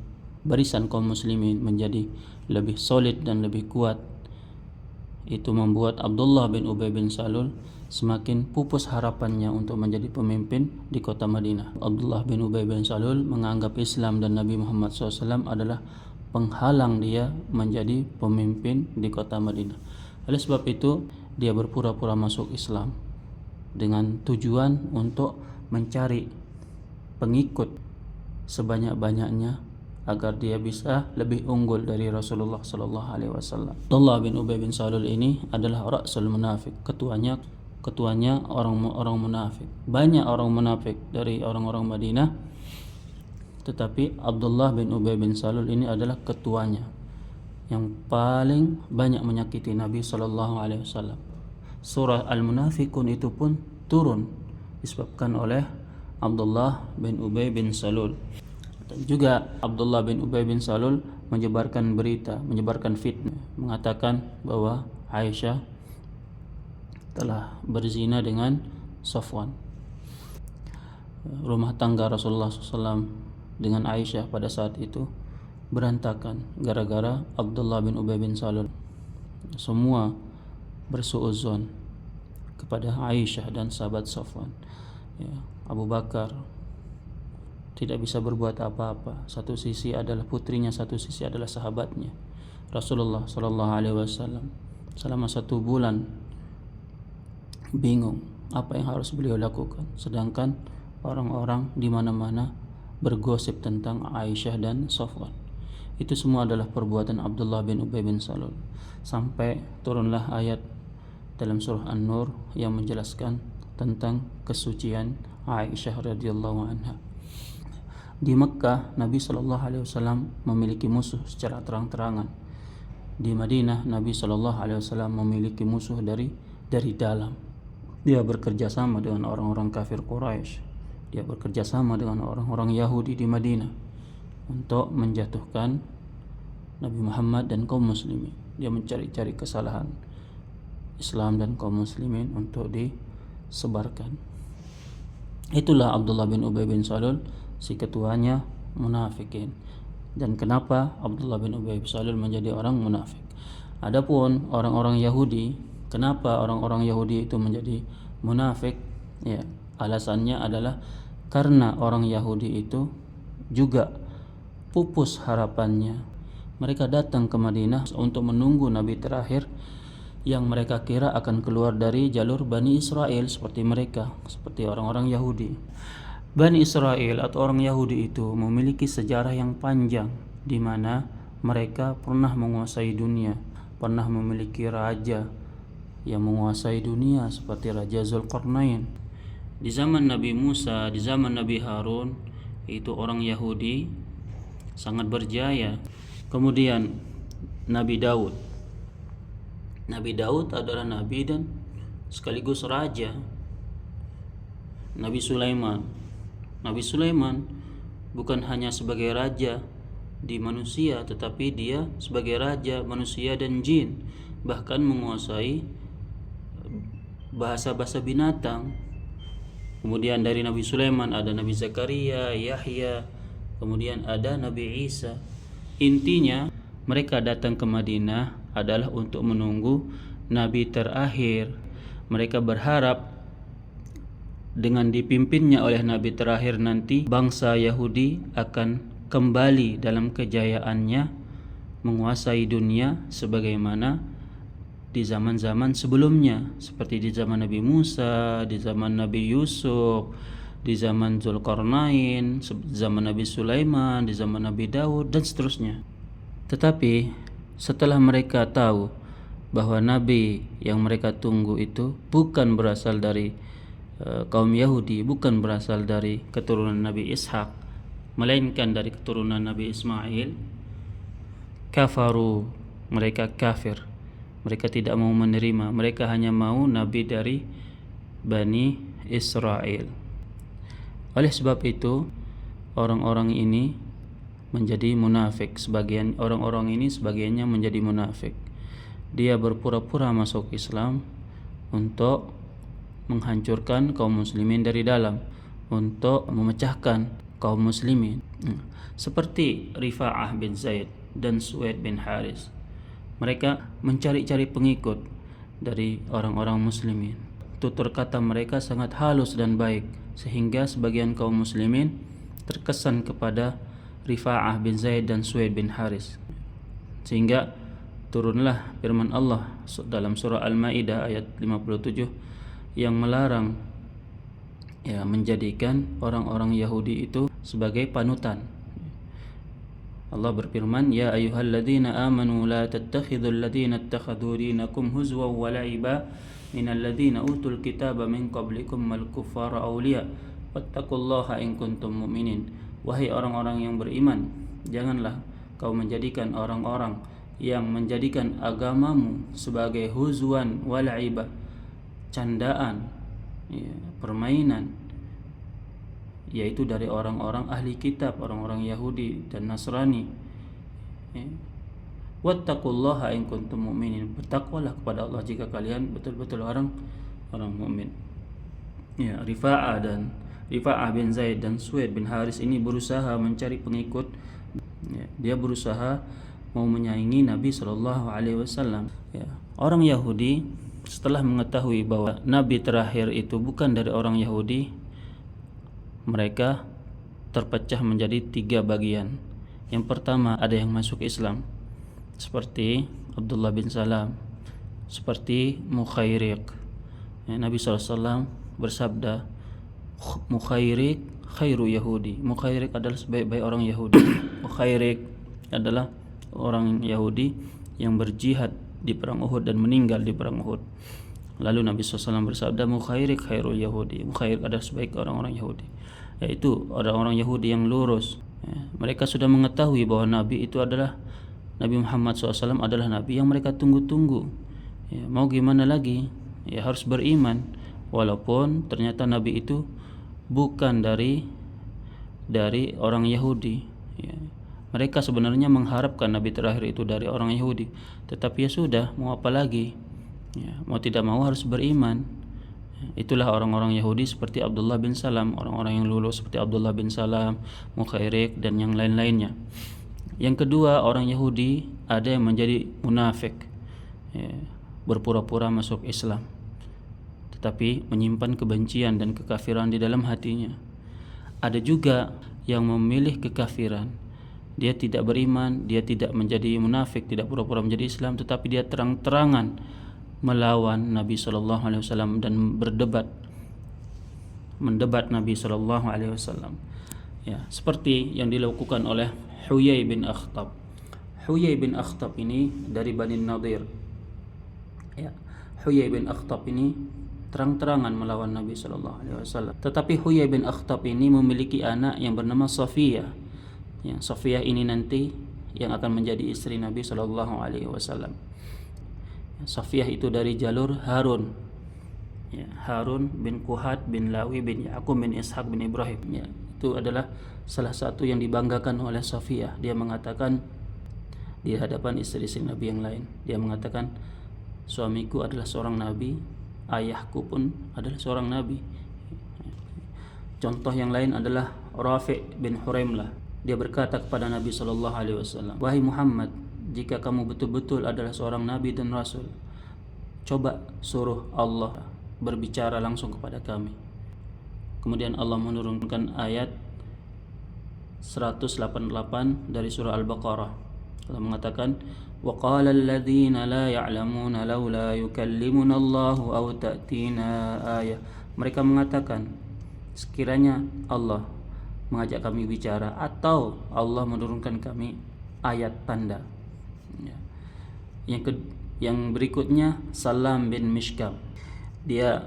barisan kaum muslimin menjadi lebih solid dan lebih kuat. Itu membuat Abdullah bin Ubay bin Salul semakin pupus harapannya untuk menjadi pemimpin di kota Madinah. Abdullah bin Ubay bin Salul menganggap Islam dan Nabi Muhammad SAW adalah penghalang dia menjadi pemimpin di kota Madinah. Oleh sebab itu dia berpura-pura masuk Islam dengan tujuan untuk mencari pengikut sebanyak-banyaknya agar dia bisa lebih unggul dari Rasulullah sallallahu alaihi wasallam. Abdullah bin Ubay bin Salul ini adalah rasul munafik, ketuanya orang munafik. Banyak orang munafik dari orang-orang Madinah, tetapi Abdullah bin Ubay bin Salul ini adalah ketuanya yang paling banyak menyakiti Nabi sallallahu alaihi wasallam. Surah Al-Munafiqun itu pun turun disebabkan oleh Abdullah bin Ubay bin Salul. Dan juga Abdullah bin Ubay bin Salul menyebarkan berita, menyebarkan fitnah, mengatakan bahwa Aisyah telah berzina dengan Safwan. Rumah tangga Rasulullah SAW dengan Aisyah pada saat itu berantakan gara-gara Abdullah bin Ubay bin Salul. Semua bersuudzon kepada Aisyah dan sahabat Safwan. Ya, Abu Bakar tidak bisa berbuat apa-apa. Satu sisi adalah putrinya, satu sisi adalah sahabatnya. Rasulullah sallallahu alaihi wasallam selama 1 bulan bingung apa yang harus beliau lakukan, sedangkan orang-orang di mana-mana bergosip tentang Aisyah dan Safwan. Itu semua adalah perbuatan Abdullah bin Ubay bin Salul. Sampai turunlah ayat dalam surah An-Nur yang menjelaskan tentang kesucian Aisyah radhiyallahu anha. Di Mekah Nabi SAW memiliki musuh secara terang-terangan. Di Madinah Nabi SAW memiliki musuh dari dalam. Dia bekerja sama dengan orang-orang kafir Quraisy. Dia bekerja sama dengan orang-orang Yahudi di Madinah untuk menjatuhkan Nabi Muhammad dan kaum muslimin. Dia mencari-cari kesalahan Islam dan kaum muslimin untuk disebarkan. Itulah Abdullah bin Ubay bin Salul, si ketuanya munafikin. Dan kenapa Abdullah bin Ubay bin Salul menjadi orang munafik? Adapun orang-orang Yahudi, kenapa orang-orang Yahudi itu menjadi munafik? Ya, alasannya adalah karena orang Yahudi itu juga pupus harapannya. Mereka datang ke Madinah untuk menunggu Nabi terakhir yang mereka kira akan keluar dari jalur Bani Israel seperti mereka, seperti orang-orang Yahudi. Bani Israel atau orang Yahudi itu memiliki sejarah yang panjang di mana mereka pernah menguasai dunia, pernah memiliki raja yang menguasai dunia seperti Raja Zulkarnain. Di zaman Nabi Musa, di zaman Nabi Harun, itu orang Yahudi sangat berjaya. Kemudian Nabi Daud. Nabi Daud adalah nabi dan sekaligus raja. Nabi Sulaiman. Nabi Sulaiman bukan hanya sebagai raja di manusia, tetapi dia sebagai raja manusia dan jin, bahkan menguasai bahasa-bahasa binatang. Kemudian dari Nabi Sulaiman ada Nabi Zakaria, Yahya, kemudian ada Nabi Isa. Intinya mereka datang ke Madinah adalah untuk menunggu Nabi terakhir. Mereka berharap dengan dipimpinnya oleh Nabi terakhir nanti bangsa Yahudi akan kembali dalam kejayaannya menguasai dunia sebagaimana di zaman-zaman sebelumnya, seperti di zaman Nabi Musa, di zaman Nabi Yusuf, di zaman Zulkarnain, zaman Nabi Sulaiman, di zaman Nabi Daud, dan seterusnya. Tetapi setelah mereka tahu bahwa Nabi yang mereka tunggu itu bukan berasal dari kaum Yahudi, bukan berasal dari keturunan Nabi Ishak, melainkan dari keturunan Nabi Ismail, kafaru, mereka kafir. Mereka tidak mau menerima, mereka hanya mau nabi dari Bani Israel. Oleh sebab itu, orang-orang ini menjadi munafik. Sebagian orang-orang ini sebagiannya menjadi munafik. Dia berpura-pura masuk Islam untuk menghancurkan kaum muslimin dari dalam, untuk memecahkan kaum muslimin. Seperti Rifa'ah bin Zaid dan Suaid bin Haris. Mereka mencari-cari pengikut dari orang-orang muslimin. Tutur kata mereka sangat halus dan baik, sehingga sebagian kaum muslimin terkesan kepada Rifa'ah bin Zaid dan Suaid bin Haris. Sehingga turunlah firman Allah dalam surah Al-Maidah ayat 57 yang melarang menjadikan orang-orang Yahudi itu sebagai panutan. Allah berfirman, "Ya ayyuhalladzina amanu la tattakhidhul ladzina ittakhadhu dinakum huzwan wa la'iba minal ladzina utul kitaba min qablikum wal kuffara awliya wattaqullaha in kuntum mu'minin." Wahai orang-orang yang beriman, janganlah kau menjadikan orang-orang yang menjadikan agamamu sebagai huzwan wa la'iba, candaan, permainan, yaitu dari orang-orang ahli kitab, orang-orang Yahudi dan Nasrani. Wattaqullaha in kuntum mu'minin. Bertakwalah kepada Allah jika kalian betul-betul orang mukmin. Rifa'ah bin Zaid dan Suaid bin Haris ini berusaha mencari pengikut. Dia berusaha mau menyaingi Nabi sallallahu alaihi wasallam. Orang Yahudi setelah mengetahui bahwa nabi terakhir itu bukan dari orang Yahudi, mereka terpecah menjadi 3 bagian. Yang pertama, ada yang masuk Islam seperti Abdullah bin Salam, seperti Mukhayriq. Nabi SAW bersabda, Mukhayriq khairu Yahudi. Mukhayriq adalah sebaik-baik orang Yahudi. Mukhayriq adalah orang Yahudi yang berjihad di perang Uhud dan meninggal di perang Uhud. Lalu Nabi SAW bersabda, Mukhayriq khairul Yahudi. Mukhayriq adalah sebaik orang-orang Yahudi, yaitu orang-orang Yahudi yang lurus. Mereka sudah mengetahui bahwa Nabi itu adalah Nabi Muhammad SAW adalah Nabi yang mereka tunggu-tunggu. Mau gimana lagi? Harus beriman, walaupun ternyata Nabi itu bukan dari orang Yahudi. Mereka sebenarnya mengharapkan Nabi terakhir itu dari orang Yahudi, tetapi ya sudah, mau apa lagi? Mau tidak mau harus beriman. Itulah orang-orang Yahudi seperti Abdullah bin Salam, orang-orang yang lulus seperti Abdullah bin Salam, Mukhayriq dan yang lain-lainnya. Yang kedua, orang Yahudi ada yang menjadi munafik, berpura-pura masuk Islam, tetapi menyimpan kebencian dan kekafiran di dalam hatinya. Ada juga yang memilih kekafiran. Dia tidak beriman, dia tidak menjadi munafik, tidak pura-pura menjadi Islam, tetapi dia terang-terangan melawan Nabi SAW dan mendebat Nabi SAW. Seperti yang dilakukan oleh Huyai bin Akhtab. Huyai bin Akhtab ini dari Bani Nadir. Huyai bin Akhtab ini terang-terangan melawan Nabi SAW. Tetapi Huyai bin Akhtab ini memiliki anak yang bernama Safiyah. Safiyah ini nanti yang akan menjadi istri Nabi SAW. Safiyah itu dari jalur Harun. Harun bin Kuhat bin Lawi bin Ya'qub bin Ishaq bin Ibrahim. Itu adalah salah satu yang dibanggakan oleh Safiyah. Dia mengatakan di hadapan istri-istri Nabi yang lain, dia mengatakan, suamiku adalah seorang nabi, ayahku pun adalah seorang nabi. Contoh yang lain adalah Rafi' bin Huraimlah. Dia berkata kepada Nabi SAW, wahai Muhammad, jika kamu betul-betul adalah seorang nabi dan rasul, coba suruh Allah berbicara langsung kepada kami. Kemudian Allah menurunkan ayat 188 dari surah Al-Baqarah. Allah mengatakan, wa qala alladhina la ya'lamuna laula yukallimuna Allahu aw ta'tina ayah. Mereka mengatakan, sekiranya Allah mengajak kami bicara atau Allah menurunkan kami ayat tanda. Ya. Yang berikutnya Salam bin Mishkam. Dia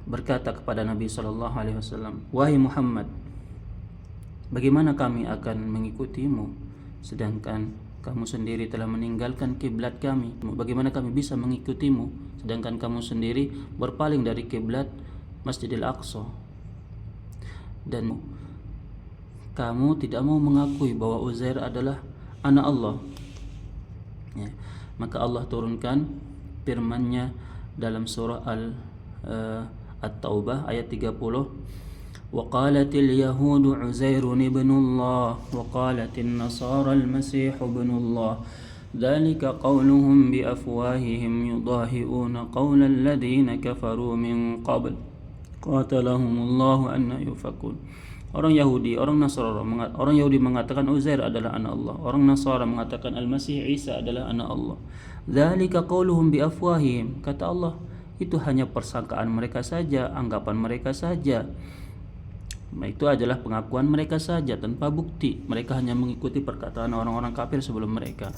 berkata kepada Nabi sallallahu alaihi wasallam, "Wahai Muhammad, bagaimana kami akan mengikutimu sedangkan kamu sendiri telah meninggalkan kiblat kami? Bagaimana kami bisa mengikutimu sedangkan kamu sendiri berpaling dari kiblat Masjidil Aqsa? Dan kamu tidak mau mengakui bahwa Uzair adalah anak Allah." Ya. Maka Allah turunkan firman-Nya dalam surah At-Taubah ayat 30, وقالت اليهود عزير ابن الله وقالت النصارى المسيح ابن الله ذلك قولهم بأفواههم يضاهئون قول الذين كفروا من قبل قاتلهم الله أن يؤفكون. Orang Yahudi mengatakan Uzair adalah anak Allah. Orang Nasara mengatakan Al-Masih Isa adalah anak Allah. Dzalika qauluhum biafwahihim. Kata Allah, itu hanya persangkaan mereka saja, anggapan mereka saja. Itu adalah pengakuan mereka saja tanpa bukti. Mereka hanya mengikuti perkataan orang-orang kafir sebelum mereka.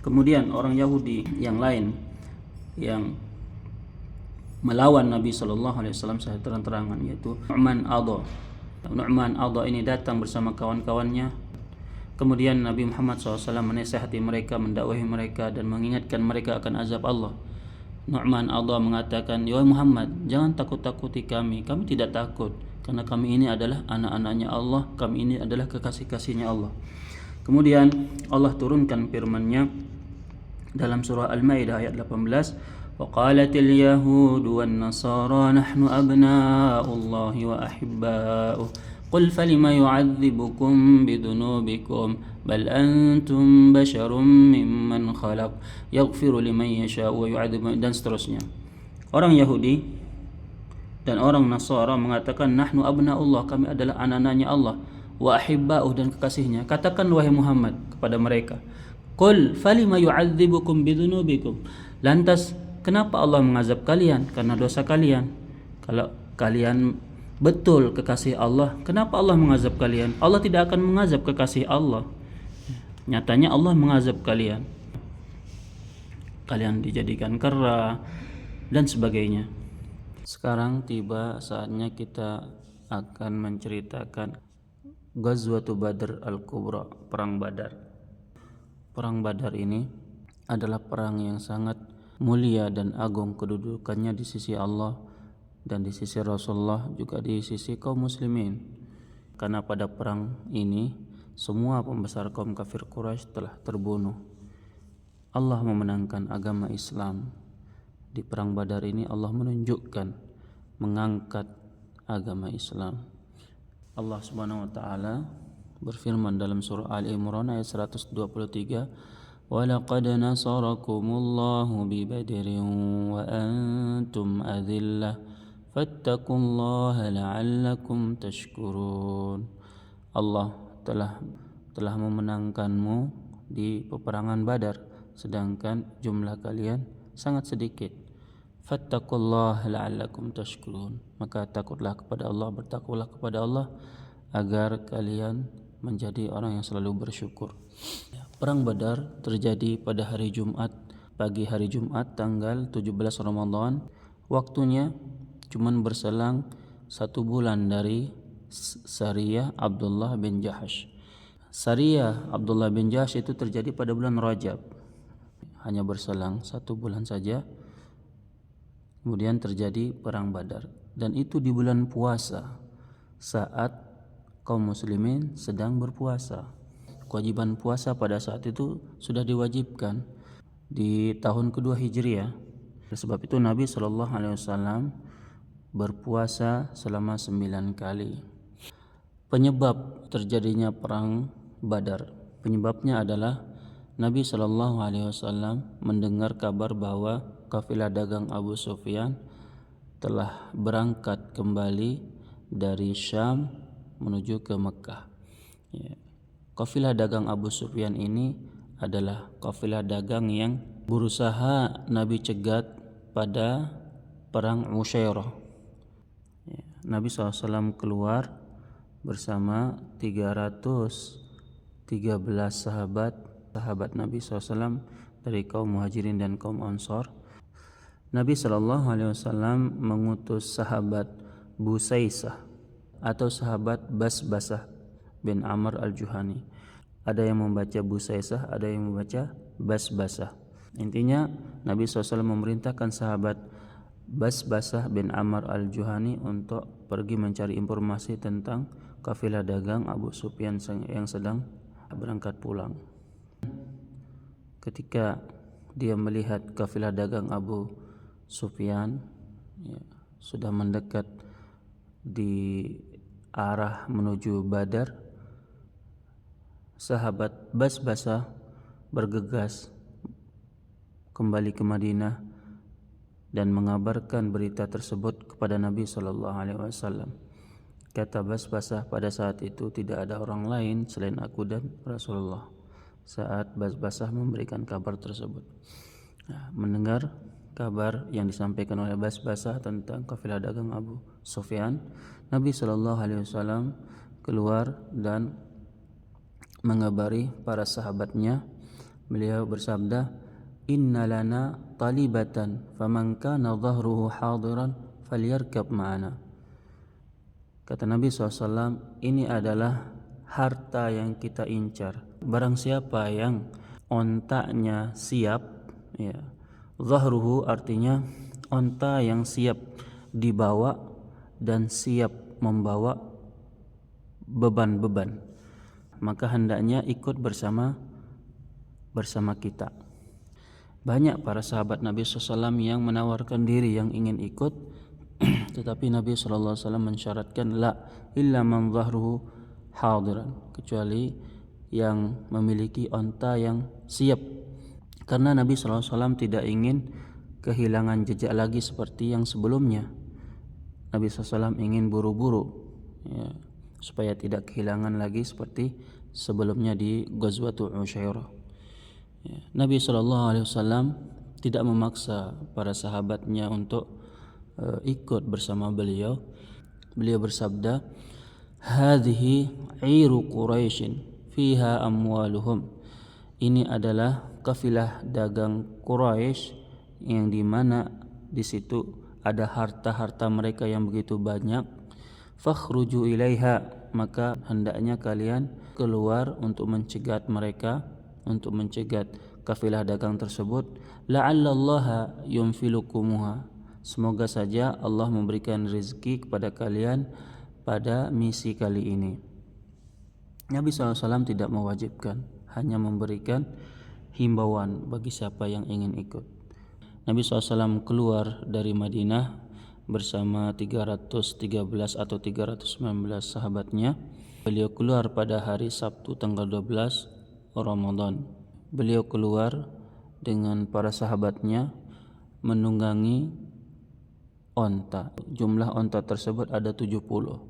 Kemudian orang Yahudi yang lain yang melawan Nabi sallallahu alaihi wasallam secara terang-terangan, yaitu Nu'man Adha ini datang bersama kawan-kawannya. Kemudian Nabi Muhammad SAW menasihati mereka, mendakwahi mereka dan mengingatkan mereka akan azab Allah. Nu'man Adha mengatakan, "Ya Muhammad, jangan takut-takuti kami tidak takut, karena kami ini adalah anak-anaknya Allah, kami ini adalah kekasih-kasihnya Allah." Kemudian Allah turunkan firman-Nya dalam surah Al-Maidah ayat 18, وقالت اليهود والنصارى نحن أبناء الله وأحباؤه قل فلم يعذبكم بذنوبكم بل أنتم بشر ممن خلق يغفر لمن يشاء ويعذب, dan seterusnya. Orang Yahudi dan orang Nasara mengatakan nahnu abna'ullah, kami adalah anak-anaknya Allah, wa ahibba'uh, dan kekasihnya. Katakan wahai Muhammad kepada mereka, qul falima yu'adzibukum bidzunubikum, lantas kenapa Allah mengazab kalian karena dosa kalian? Kalau kalian betul kekasih Allah, kenapa Allah mengazab kalian? Allah tidak akan mengazab kekasih Allah. Nyatanya Allah mengazab kalian. Kalian dijadikan kera dan sebagainya. Sekarang tiba saatnya kita akan menceritakan Ghazwatu Badr Al-Kubra, perang Badar. Perang Badar ini adalah perang yang sangat mulia dan agung kedudukannya di sisi Allah dan di sisi Rasulullah, juga di sisi kaum muslimin. Karena pada perang ini semua pembesar kaum kafir Quraisy telah terbunuh. Allah memenangkan agama Islam. Di perang Badar ini Allah menunjukkan, mengangkat agama Islam. Allah Subhanahu wa taala berfirman dalam surah Ali Imran ayat 123, وَلَقَدْ نَصَرَكُمُ اللَّهُ بِبَدْرٍ وَأَنْتُمْ أَذِلَّةٌ فَاتَّقُوا اللَّهَ لَعَلَّكُمْ تَشْكُرُونَ. Allah telah memenangkanmu di peperangan Badar sedangkan jumlah kalian sangat sedikit. Fattaqullaha la'allakum tashkurun. Maka takutlah kepada Allah, bertakwalah kepada Allah agar kalian menjadi orang yang selalu bersyukur. Perang Badar terjadi pada hari Jumat, pagi hari Jumat tanggal 17 Ramadan. Waktunya cuman berselang 1 bulan dari Sariyah Abdullah bin Jahash. Sariyah Abdullah bin Jahash itu terjadi pada bulan Rajab. Hanya berselang 1 bulan saja. Kemudian terjadi perang Badar, dan itu di bulan puasa saat kaum muslimin sedang berpuasa. Kewajiban puasa pada saat itu sudah diwajibkan di tahun kedua Hijriah. Sebab itu Nabi SAW berpuasa selama 9 kali. Penyebab terjadinya perang Badar, penyebabnya adalah Nabi SAW mendengar kabar bahwa kafilah dagang Abu Sufyan telah berangkat kembali dari Syam menuju ke Mekah. Ya. Kafilah dagang Abu Sufyan ini adalah kafilah dagang yang berusaha Nabi cegat pada perang Usyairah. Nabi SAW keluar bersama 313 sahabat Nabi SAW dari kaum Muhajirin dan kaum Ansar. Nabi SAW mengutus sahabat Busaisah atau sahabat Basbasah bin Amr al-Juhani. Ada yang membaca Busaisah, ada yang membaca Basbasah. Intinya Nabi SAW memerintahkan sahabat Basbasah bin Amr al-Juhani untuk pergi mencari informasi tentang kafilah dagang Abu Sufyan yang sedang berangkat pulang. Ketika dia melihat kafilah dagang Abu Sufyan sudah mendekat di arah menuju Badar, sahabat Basbasah bergegas kembali ke Madinah dan mengabarkan berita tersebut kepada Nabi SAW. Kata Basbasah, pada saat itu tidak ada orang lain selain aku dan Rasulullah saat Basbasah memberikan kabar tersebut. Mendengar kabar yang disampaikan oleh Basbasah tentang kafilah dagang Abu Sufyan, Nabi SAW keluar dan mengabari para sahabatnya. Beliau bersabda, "Inna lana talibatan faman kana dhahruhu hadiran falyarkab ma'ana." Kata Nabi SAW, ini adalah harta yang kita incar. Barang siapa yang ontaknya siap, dhahruhu artinya onta yang siap dibawa dan siap membawa beban-beban, maka hendaknya ikut bersama kita. Banyak para sahabat Nabi SAW yang menawarkan diri yang ingin ikut, tetapi Nabi SAW mensyaratkan la illa man dhahruhu hadiran, kecuali yang memiliki onta yang siap, karena Nabi SAW tidak ingin kehilangan jejak lagi seperti yang sebelumnya. Nabi SAW ingin buru-buru supaya tidak kehilangan lagi seperti sebelumnya di Ghazwatul Usyairah. Nabi SAW tidak memaksa para sahabatnya untuk ikut bersama beliau. Beliau bersabda, "Hadhihi 'iru Quraisyin fiha amwaluhum." Ini adalah kafilah dagang Quraisy yang dimana di situ ada harta-harta mereka yang begitu banyak. Fakhruju ilaiha, maka hendaknya kalian keluar untuk mencegat mereka, untuk mencegat kafilah dagang tersebut. La'allallaha yunfilukumuha, semoga saja Allah memberikan rezeki kepada kalian pada misi kali ini. Nabi SAW tidak mewajibkan, hanya memberikan himbauan bagi siapa yang ingin ikut. Nabi SAW keluar dari Madinah bersama 313 atau 319 sahabatnya. Beliau keluar pada hari Sabtu tanggal 12 Ramadan. Beliau keluar dengan para sahabatnya menunggangi onta. Jumlah onta tersebut ada 70.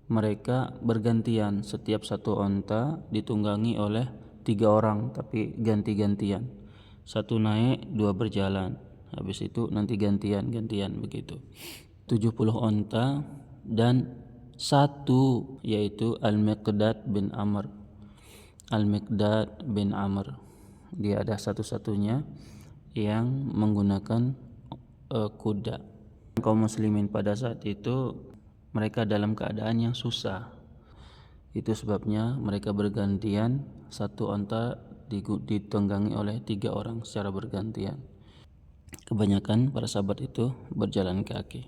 Mereka bergantian, setiap satu onta ditunggangi oleh 3 orang, tapi ganti-gantian. Satu naik, 2 berjalan. Habis itu nanti gantian begitu. 70 onta dan satu yaitu Al-Miqdad bin Amr. Al-Miqdad bin Amr, dia ada satu-satunya yang menggunakan kuda. Kaum muslimin pada saat itu mereka dalam keadaan yang susah. Itu sebabnya mereka bergantian, satu onta ditunggangi oleh 3 orang secara bergantian. Kebanyakan para sahabat itu berjalan kaki.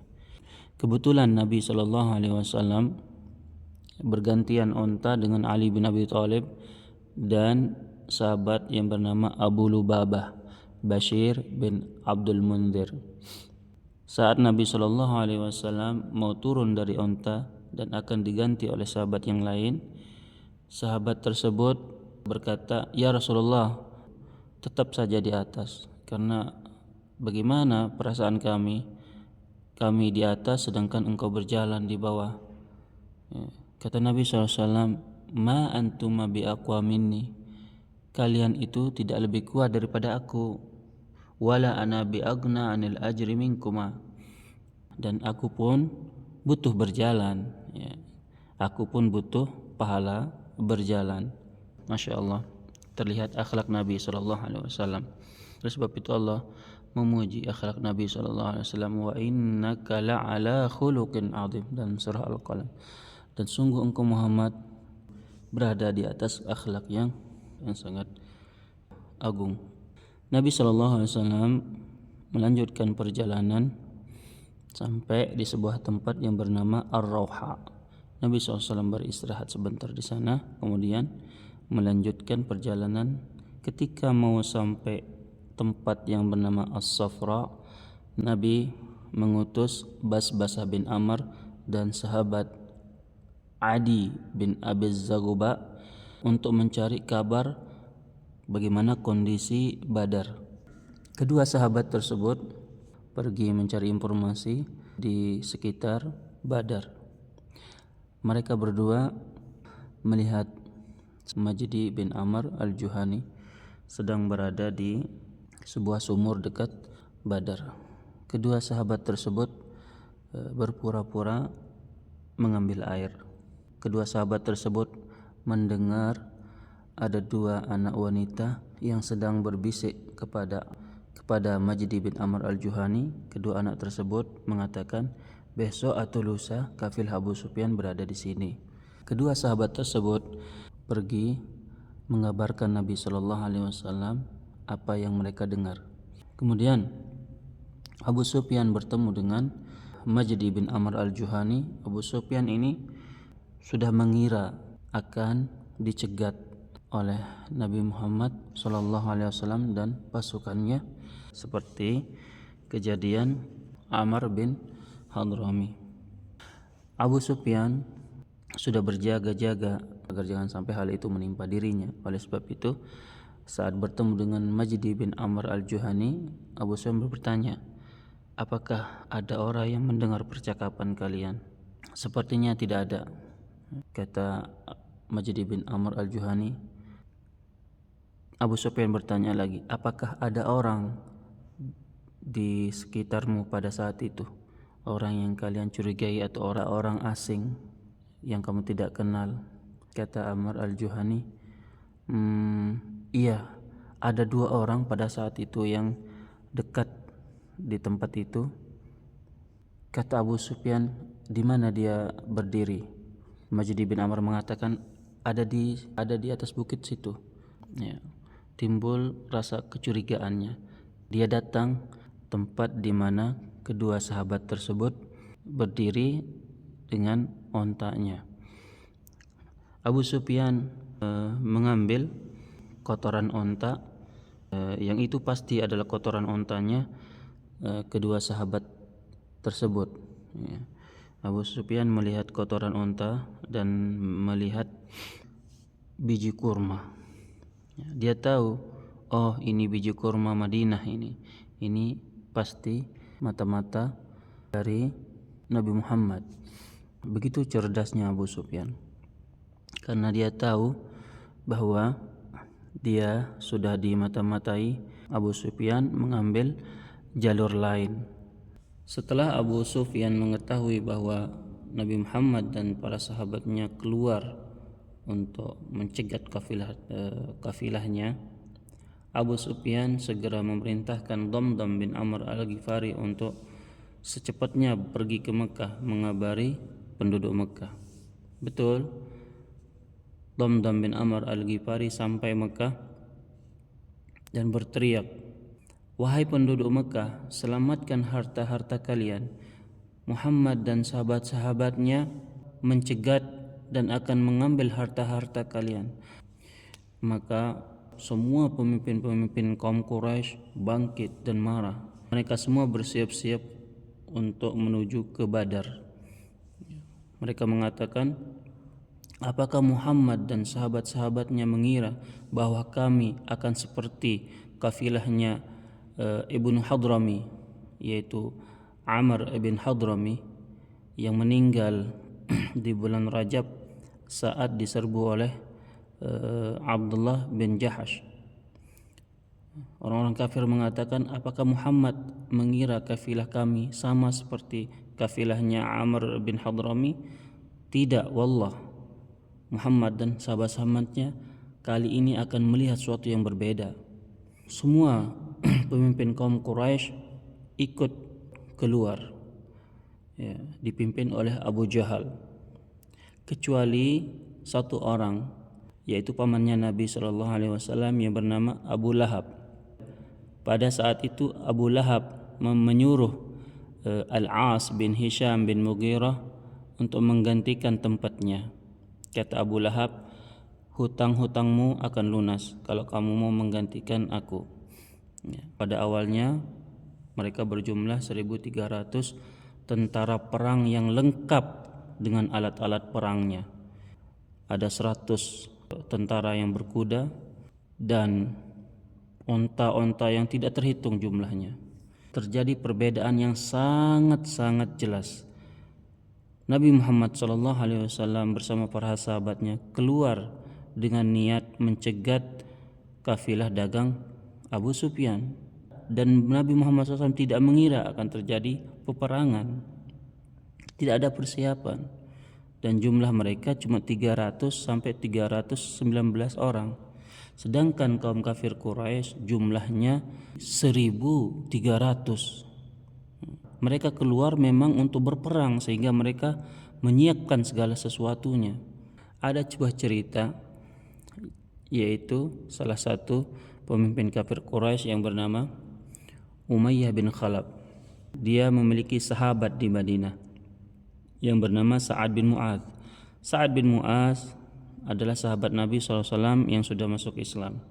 Kebetulan Nabi SAW bergantian onta dengan Ali bin Abi Thalib dan sahabat yang bernama Abu Lubabah, Bashir bin Abdul Munzir. Saat Nabi SAW mau turun dari onta dan akan diganti oleh sahabat yang lain, sahabat tersebut berkata, "Ya Rasulullah, tetap saja di atas, karena bagaimana perasaan kami di atas sedangkan engkau berjalan di bawah." Kata Nabi SAW, ma antuma biaqwa minni, kalian itu tidak lebih kuat daripada aku, wala ana biagna anil ajri minkuma, dan aku pun butuh berjalan, ya. Aku pun butuh pahala berjalan. Masya Allah, terlihat akhlak Nabi SAW. Oleh sebab itu Allah memuji akhlak Nabi SAW. Wa innaka la'ala khuluqin azim, dalam surah Al-Qalam. Dan sungguh engkau Muhammad berada di atas akhlak yang sangat agung. Nabi SAW melanjutkan perjalanan sampai di sebuah tempat yang bernama Ar-Rawha. Nabi SAW beristirahat sebentar di sana, kemudian melanjutkan perjalanan. Ketika mau sampai tempat yang bernama As-Safra, Nabi mengutus Basbasah bin Amr dan sahabat Adi bin Abi Zaguba untuk mencari kabar bagaimana kondisi Badar. Kedua sahabat tersebut pergi mencari informasi di sekitar Badar. Mereka berdua melihat Majdi bin Amr al-Juhani sedang berada di sebuah sumur dekat Badar. Kedua sahabat tersebut berpura-pura mengambil air. Kedua sahabat tersebut mendengar ada dua anak wanita yang sedang berbisik kepada Majdi bin Amr al-Juhani. Kedua anak tersebut mengatakan, besok atau lusa kafilah Abu Sufyan berada di sini. Kedua sahabat tersebut pergi mengabarkan Nabi SAW apa yang mereka dengar. Kemudian Abu Sufyan bertemu dengan Majdi bin Amr al-Juhani. Abu Sufyan ini sudah mengira akan dicegat oleh Nabi Muhammad SAW dan pasukannya, seperti kejadian Amr bin Hadrami. Abu Sufyan sudah berjaga-jaga agar jangan sampai hal itu menimpa dirinya. Oleh sebab itu, saat bertemu dengan Majdi bin Amr al-Juhani, Abu Sufyan bertanya, apakah ada orang yang mendengar percakapan kalian? Sepertinya tidak ada, kata Majdi bin Amr al-Juhani. Abu Sufyan bertanya lagi, apakah ada orang di sekitarmu pada saat itu? Orang yang kalian curigai atau orang-orang asing yang kamu tidak kenal? Kata Amr al-Juhani, iya, ada dua orang pada saat itu yang dekat di tempat itu. Kata Abu Sufyan, di mana dia berdiri? Majdi bin Amr mengatakan, ada di atas bukit situ. Ya. Timbul rasa kecurigaannya. Dia datang tempat di mana kedua sahabat tersebut berdiri dengan ontanya. Abu Sufyan mengambil kotoran onta, yang itu pasti adalah kotoran ontanya kedua sahabat tersebut. Ya. Abu Sufyan melihat kotoran onta dan melihat biji kurma. Ya, dia tahu, oh ini biji kurma Madinah ini. Ini pasti mata-mata dari Nabi Muhammad. Begitu cerdasnya Abu Sufyan, karena dia tahu bahwa dia sudah dimata-matai. Abu Sufyan mengambil jalur lain. Setelah Abu Sufyan mengetahui bahwa Nabi Muhammad dan para sahabatnya keluar untuk mencegat kafilahnya, Abu Sufyan segera memerintahkan Damdam bin Amr al-Ghifari untuk secepatnya pergi ke Mekah mengabari penduduk Mekah. Betul, Damdam bin Amr al-Ghifari sampai Mekah dan berteriak, wahai penduduk Mekah, selamatkan harta-harta kalian. Muhammad dan sahabat-sahabatnya mencegat dan akan mengambil harta-harta kalian. Maka semua pemimpin-pemimpin kaum Quraisy bangkit dan marah. Mereka semua bersiap-siap untuk menuju ke Badar. Mereka mengatakan, apakah Muhammad dan sahabat-sahabatnya mengira bahwa kami akan seperti kafilahnya Ibnu Hadrami, yaitu Amr ibn Hadrami, yang meninggal di bulan Rajab saat diserbu oleh Abdullah bin Jahash. Orang-orang kafir mengatakan, apakah Muhammad mengira kafilah kami sama seperti kafilahnya Amr bin Hadrami? Tidak, wallah. Muhammad dan sahabat-sahabatnya kali ini akan melihat sesuatu yang berbeda. Semua pemimpin kaum Quraisy ikut keluar, ya, dipimpin oleh Abu Jahal, kecuali satu orang, yaitu pamannya Nabi SAW yang bernama Abu Lahab. Pada saat itu Abu Lahab menyuruh Al-As bin Hisham bin Mughirah untuk menggantikan tempatnya. Kata Abu Lahab, hutang-hutangmu akan lunas kalau kamu mau menggantikan aku. Ya, pada awalnya mereka berjumlah 1.300 tentara perang yang lengkap dengan alat-alat perangnya. Ada 100 tentara yang berkuda dan onta-onta yang tidak terhitung jumlahnya. Terjadi perbedaan yang sangat-sangat jelas. Nabi Muhammad SAW bersama para sahabatnya keluar dengan niat mencegat kafilah dagang Abu Sufyan, dan Nabi Muhammad SAW tidak mengira akan terjadi peperangan. Tidak ada persiapan, dan jumlah mereka cuma 300 sampai 319 orang. Sedangkan kaum kafir Quraisy jumlahnya 1.300. Mereka keluar memang untuk berperang, sehingga mereka menyiapkan segala sesuatunya. Ada sebuah cerita, yaitu salah satu pemimpin kafir Quraisy yang bernama Umayyah bin Khalaf. Dia memiliki sahabat di Madinah yang bernama Sa'ad bin Mu'adz. Sa'ad bin Mu'adz adalah sahabat Nabi SAW yang sudah masuk Islam.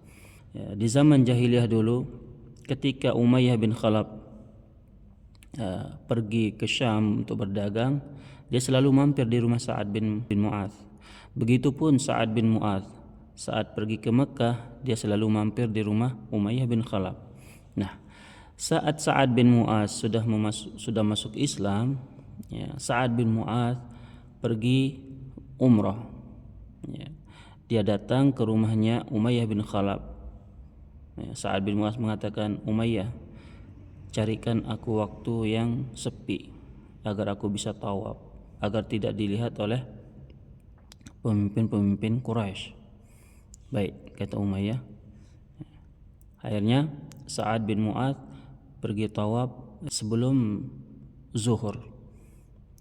Ya, di zaman jahiliyah dulu, ketika Umayyah bin Khalaf pergi ke Syam untuk berdagang, dia selalu mampir di rumah Sa'ad bin Mu'adz. Begitupun Sa'ad bin Mu'adz, saat pergi ke Mekah, dia selalu mampir di rumah Umayyah bin Khalaf. Nah, saat Sa'ad bin Mu'adz sudah masuk Islam, ya, Sa'ad bin Mu'adz pergi umrah. Ya, dia datang ke rumahnya Umayyah bin Khalaf. Ya, Sa'ad bin Mu'adz mengatakan, Umayyah, carikan aku waktu yang sepi agar aku bisa tawaf, agar tidak dilihat oleh pemimpin-pemimpin Quraisy. Baik, kata Umayyah. Akhirnya Sa'ad bin Mu'adz pergi tawaf sebelum zuhur.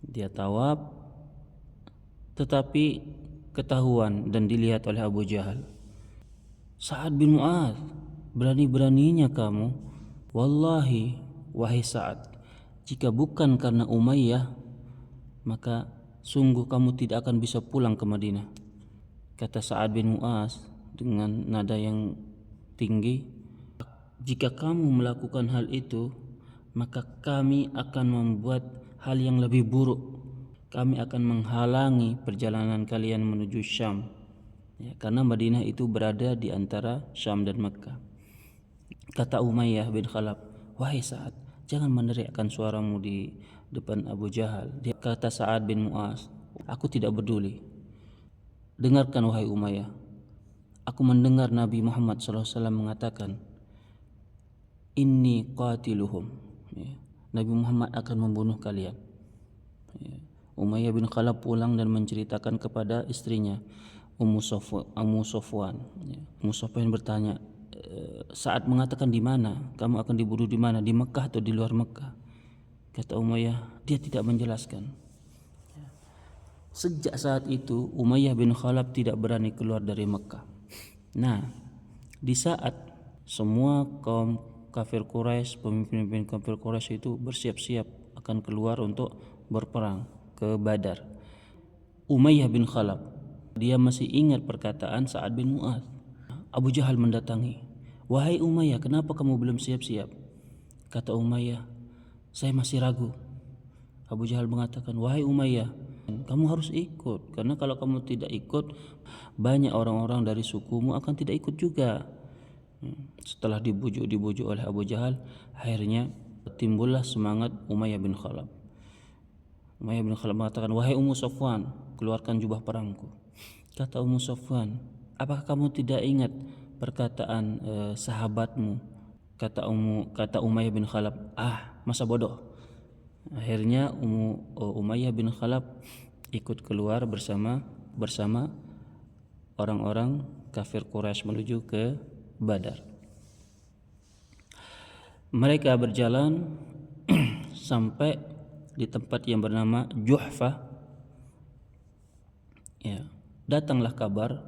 Dia tawaf, tetapi ketahuan dan dilihat oleh Abu Jahal. Sa'ad bin Mu'adz, berani-beraninya kamu. Wallahi, wahai Sa'ad, jika bukan karena Umayyah, maka sungguh kamu tidak akan bisa pulang ke Madinah. Kata Sa'ad bin Mu'adz dengan nada yang tinggi, jika kamu melakukan hal itu, maka kami akan membuat hal yang lebih buruk. Kami akan menghalangi perjalanan kalian menuju Syam, ya, karena Madinah itu berada di antara Syam dan Mekah. Kata Umayyah bin Khalaf, wahai Sa'ad, jangan meneriakkan suaramu di depan Abu Jahal. Dia kata Sa'ad bin Mu'adz, aku tidak peduli. Dengarkan wahai Umayyah, aku mendengar Nabi Muhammad SAW mengatakan, inni qatiluhum, ya, Nabi Muhammad akan membunuh kalian. Ya. Umayyah bin Khalaf pulang dan menceritakan kepada istrinya Ummu Sofwan. Ya. Ummu Sofwan bertanya, saat mengatakan di mana kamu akan dibunuh, di mana, di Mekah atau di luar Mekah? Kata Umayyah, dia tidak menjelaskan. Ya. Sejak saat itu Umayyah bin Khalaf tidak berani keluar dari Mekah. Nah, di saat semua kaum kafir Quraisy, pemimpin kafir Quraisy itu bersiap-siap akan keluar untuk berperang ke Badar, Umayyah bin Khalaf, dia masih ingat perkataan Sa'ad bin Mu'adz. Abu Jahal mendatangi, wahai Umayyah, kenapa kamu belum siap-siap? Kata Umayyah, saya masih ragu. Abu Jahal mengatakan, wahai Umayyah, kamu harus ikut, karena kalau kamu tidak ikut, banyak orang-orang dari sukumu akan tidak ikut juga. Setelah dibujuk oleh Abu Jahal, akhirnya timbullah semangat Umayyah bin Khalaf. Umayyah bin Khalaf mengatakan, wahai Ummu Sofwan, keluarkan jubah perangku. Kata Ummu Safwan, apakah kamu tidak ingat perkataan sahabatmu? Kata Umayyah bin Khalaf, masa bodoh. Akhirnya Umayyah bin Khalaf ikut keluar bersama orang-orang kafir Quraisy menuju ke Badar. Mereka berjalan sampai di tempat yang bernama Juhfah. Ya, datanglah kabar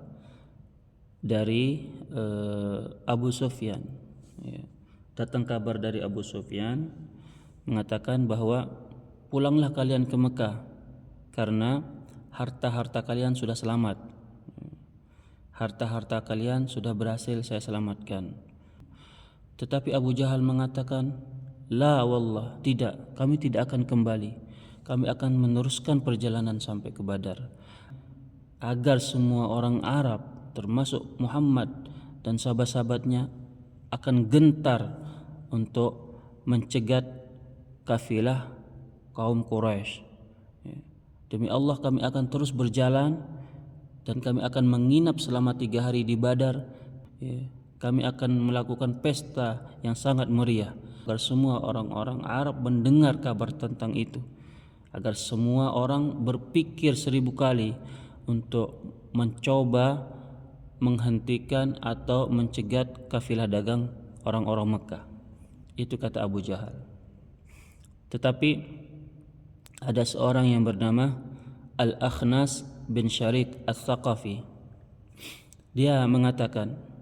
dari Abu Sufyan. Ya, datang kabar dari Abu Sufyan mengatakan bahwa pulanglah kalian ke Mekah karena harta-harta kalian sudah selamat. Harta-harta kalian sudah berhasil saya selamatkan. Tetapi Abu Jahal mengatakan, la wallah, tidak, kami tidak akan kembali. Kami akan meneruskan perjalanan sampai ke Badar, agar semua orang Arab termasuk Muhammad dan sahabat-sahabatnya akan gentar untuk mencegat kafilah kaum Quraisy. Demi Allah kami akan terus berjalan dan kami akan menginap selama 3 hari di Badar. Kami akan melakukan pesta yang sangat meriah agar semua orang-orang Arab mendengar kabar tentang itu, agar semua orang berpikir 1000 kali untuk mencoba menghentikan atau mencegat kafilah dagang orang-orang Mekah. Itu kata Abu Jahal. Tetapi ada seorang yang bernama Al-Akhnas bin Syarik Al-Thaqafi. Dia mengatakan,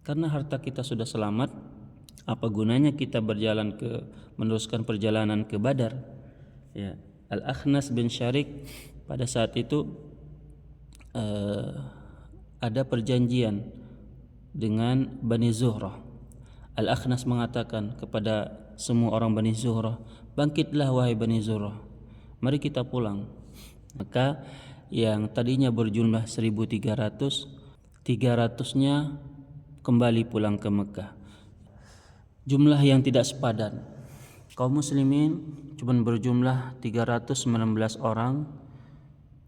karena harta kita sudah selamat, apa gunanya kita meneruskan perjalanan ke Badar? Ya, Al-Akhnas bin Syarik pada saat itu ada perjanjian dengan Bani Zuhrah. Al-Akhnas mengatakan kepada semua orang Bani Zuhrah, bangkitlah wahai Bani Zuhrah, mari kita pulang. Maka yang tadinya berjumlah 1.300-nya kembali pulang ke Mekah. Jumlah yang tidak sepadan. Kaum muslimin cuma berjumlah 319 orang,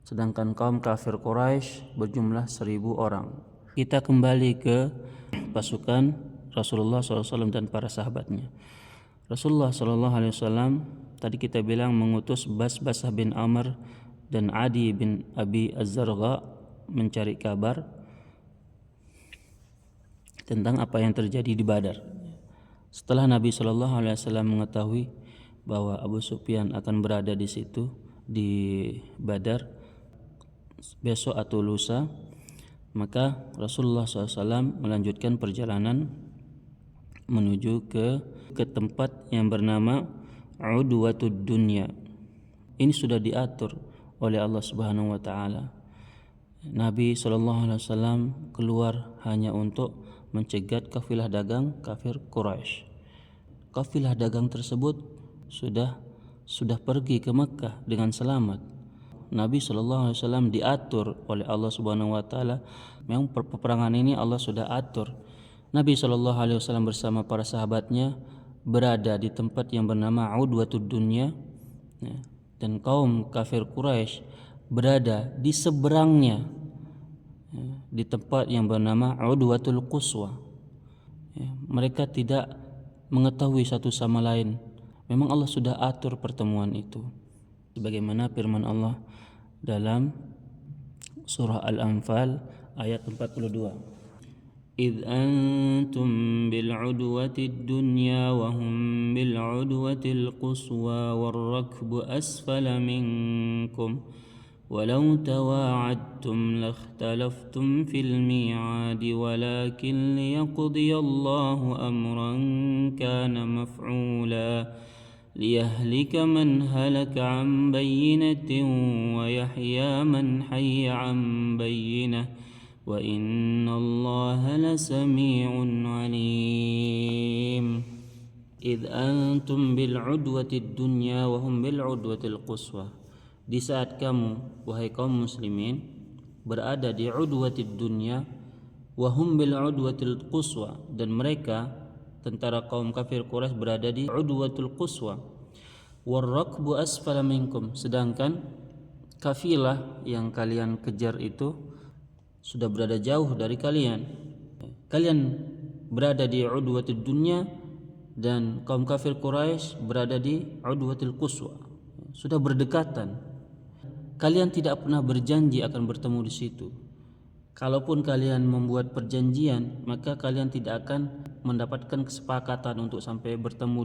sedangkan kaum kafir Quraisy berjumlah 1.000 orang. Kita kembali ke pasukan Rasulullah SAW dan para sahabatnya. Rasulullah SAW tadi kita bilang mengutus Basbasah bin Amr dan Adi bin Abi Az-Zargha mencari kabar tentang apa yang terjadi di Badar. Setelah Nabi SAW mengetahui bahwa Abu Sufyan akan berada di situ di Badar besok atau lusa, maka Rasulullah SAW melanjutkan perjalanan menuju ke tempat yang bernama Udwatud Dunya. Ini sudah diatur oleh Allah Subhanahu wa taala. Nabi SAW keluar hanya untuk mencegat kafilah dagang kafir Quraisy. Kafilah dagang tersebut sudah pergi ke Mekah dengan selamat. Nabi SAW diatur oleh Allah Subhanahu wa taala. Memang peperangan ini Allah sudah atur. Nabi SAW bersama para sahabatnya berada di tempat yang bernama Udwatud Dunya, dan kaum kafir Quraisy berada di seberangnya, di tempat yang bernama Udwatul Quswa. Mereka tidak mengetahui satu sama lain. Memang Allah sudah atur pertemuan itu, sebagaimana firman Allah dalam surah Al-Anfal ayat 42. إذ أنتم بالعدوة الدنيا وهم بالعدوة القصوى والركب أسفل منكم ولو تواعدتم لاختلفتم في الميعاد ولكن ليقضي الله أمرا كان مفعولا ليهلك من هلك عن بينة ويحيى من حي عن بينة وإن الله لسميع عليم إذ أنتم بالعدوة الدنيا وهم بالعدوة القصوى. Di saat kamu wahai kaum muslimin berada di udwatid dunya wa hum bil udwatil quswa, dan mereka tentara kaum kafir Quraisy berada di udwatul quswa, war rakbu asfala minkum, sedangkan kafilah yang kalian kejar itu sudah berada jauh dari kalian. Kalian berada di udwatul dunya dan kaum kafir Quraisy berada di udwatul quswa. Sudah berdekatan. Kalian tidak pernah berjanji akan bertemu di situ. Kalaupun kalian membuat perjanjian, maka kalian tidak akan mendapatkan kesepakatan untuk sampai bertemu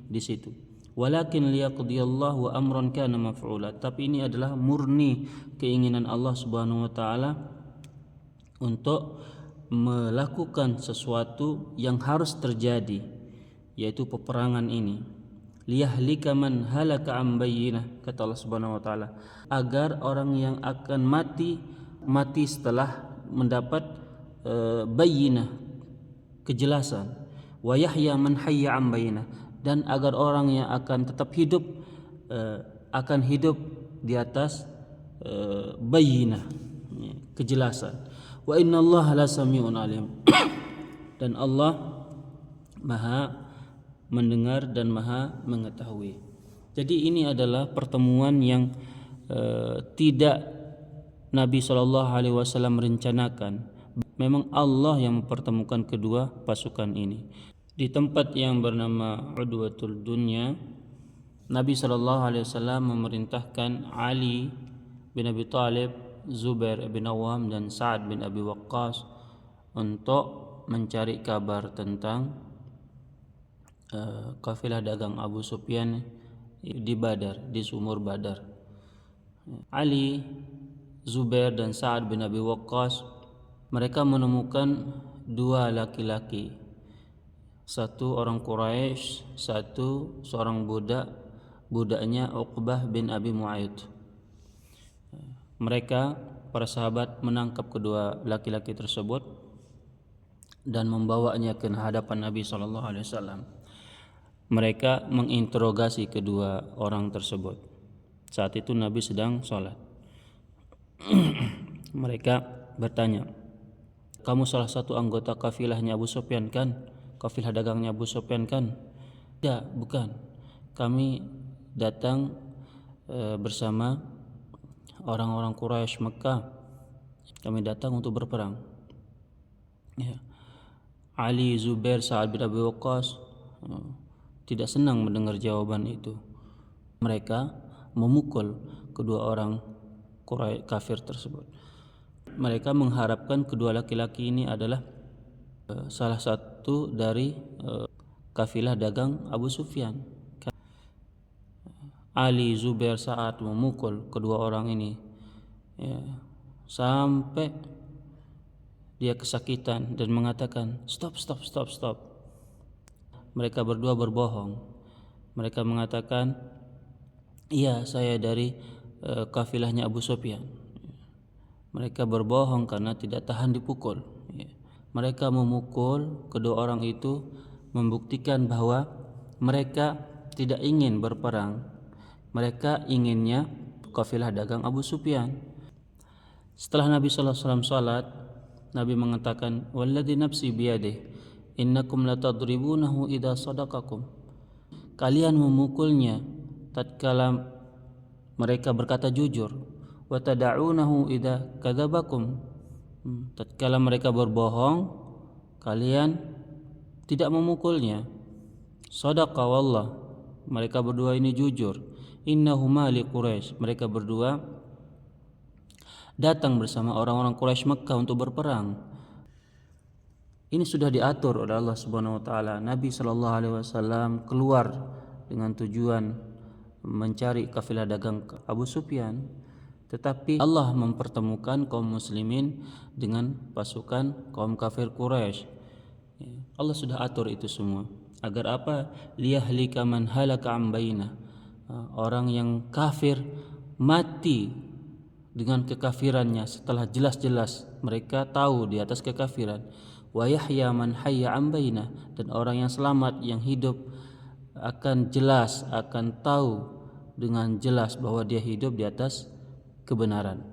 di situ. Walakin liyaqdiyallahu amran kana maf'ula. Tapi ini adalah murni keinginan Allah Subhanahu wa taala untuk melakukan sesuatu yang harus terjadi, yaitu peperangan ini. Liyahlika man halaka an bayyinah, kata Allah Subhanahu wa taala, agar orang yang akan mati setelah mendapat bayyinah, kejelasan. Wa yahya man hayya an bayyinah, dan agar orang yang akan tetap hidup akan hidup di atas bayyinah, kejelasan. Wa innallaha la sami'un alim. Dan Allah Maha mendengar dan Maha mengetahui. Jadi ini adalah pertemuan yang tidak Nabi SAW rencanakan. Memang Allah yang mempertemukan kedua pasukan ini. Di tempat yang bernama Udwatul Dunya, Nabi SAW memerintahkan Ali bin Abi Thalib, Zubair bin Awam dan Sa'ad bin Abi Waqqas untuk mencari kabar tentang kafilah dagang Abu Sufyan di Badar, di sumur Badar. Ali, Zubair dan Sa'ad bin Abi Waqqas, mereka menemukan dua laki-laki, satu orang Quraisy, satu seorang budaknya Uqbah bin Abi Mu'ayyid. Mereka, para sahabat, menangkap kedua laki-laki tersebut dan membawanya ke hadapan Nabi SAW. Mereka menginterogasi kedua orang tersebut. Saat itu Nabi sedang sholat. Mereka bertanya, kamu salah satu anggota kafilahnya Abu Sufyan kan? Kafilah dagangnya Abu Sufyan kan? Ya, bukan. Kami datang bersama orang-orang Quraisy Mekah. Kami datang untuk berperang. Ya. Ali, Zubair, Sa'ad bin Abi Waqqas tidak senang mendengar jawaban itu. Mereka memukul kedua orang Quraisy kafir tersebut. Mereka mengharapkan kedua laki-laki ini adalah salah satu dari kafilah dagang Abu Sufyan. Ali, Zubair, Sa'ad memukul kedua orang ini sampai dia kesakitan dan mengatakan, stop. Mereka berdua berbohong. Mereka mengatakan, iya, saya dari kafilahnya Abu Sufyan. Mereka berbohong karena tidak tahan dipukul. Mereka memukul kedua orang itu, membuktikan bahwa mereka tidak ingin berperang. Mereka inginnya kafilah dagang Abu Sufyan. Setelah Nabi SAW salat, Nabi mengatakan, walladzi nafsi biyadihi innakum latadribunahu idza sadaqakum. Kalian memukulnya tatkala mereka berkata jujur, wa tad'unahu idza kadzabakum. Tatkala mereka berbohong, kalian tidak memukulnya. Sadaqa wallah, mereka berdua ini jujur. Innahuma li Quraisy, mereka berdua datang bersama orang-orang Quraisy Mekah untuk berperang. Ini sudah diatur oleh Allah Subhanahu wa taala. Nabi sallallahu alaihi wasallam keluar dengan tujuan mencari kafilah dagang Abu Sufyan, tetapi Allah mempertemukan kaum muslimin dengan pasukan kaum kafir Quraisy. Allah sudah atur itu semua. Agar apa? Liyahlika man halaka an bayyinah. Orang yang kafir mati dengan kekafirannya setelah jelas-jelas mereka tahu di atas kekafiran. Wa yahya man hayya an bayyinah, dan orang yang selamat, yang hidup akan jelas, akan tahu dengan jelas bahwa dia hidup di atas kebenaran.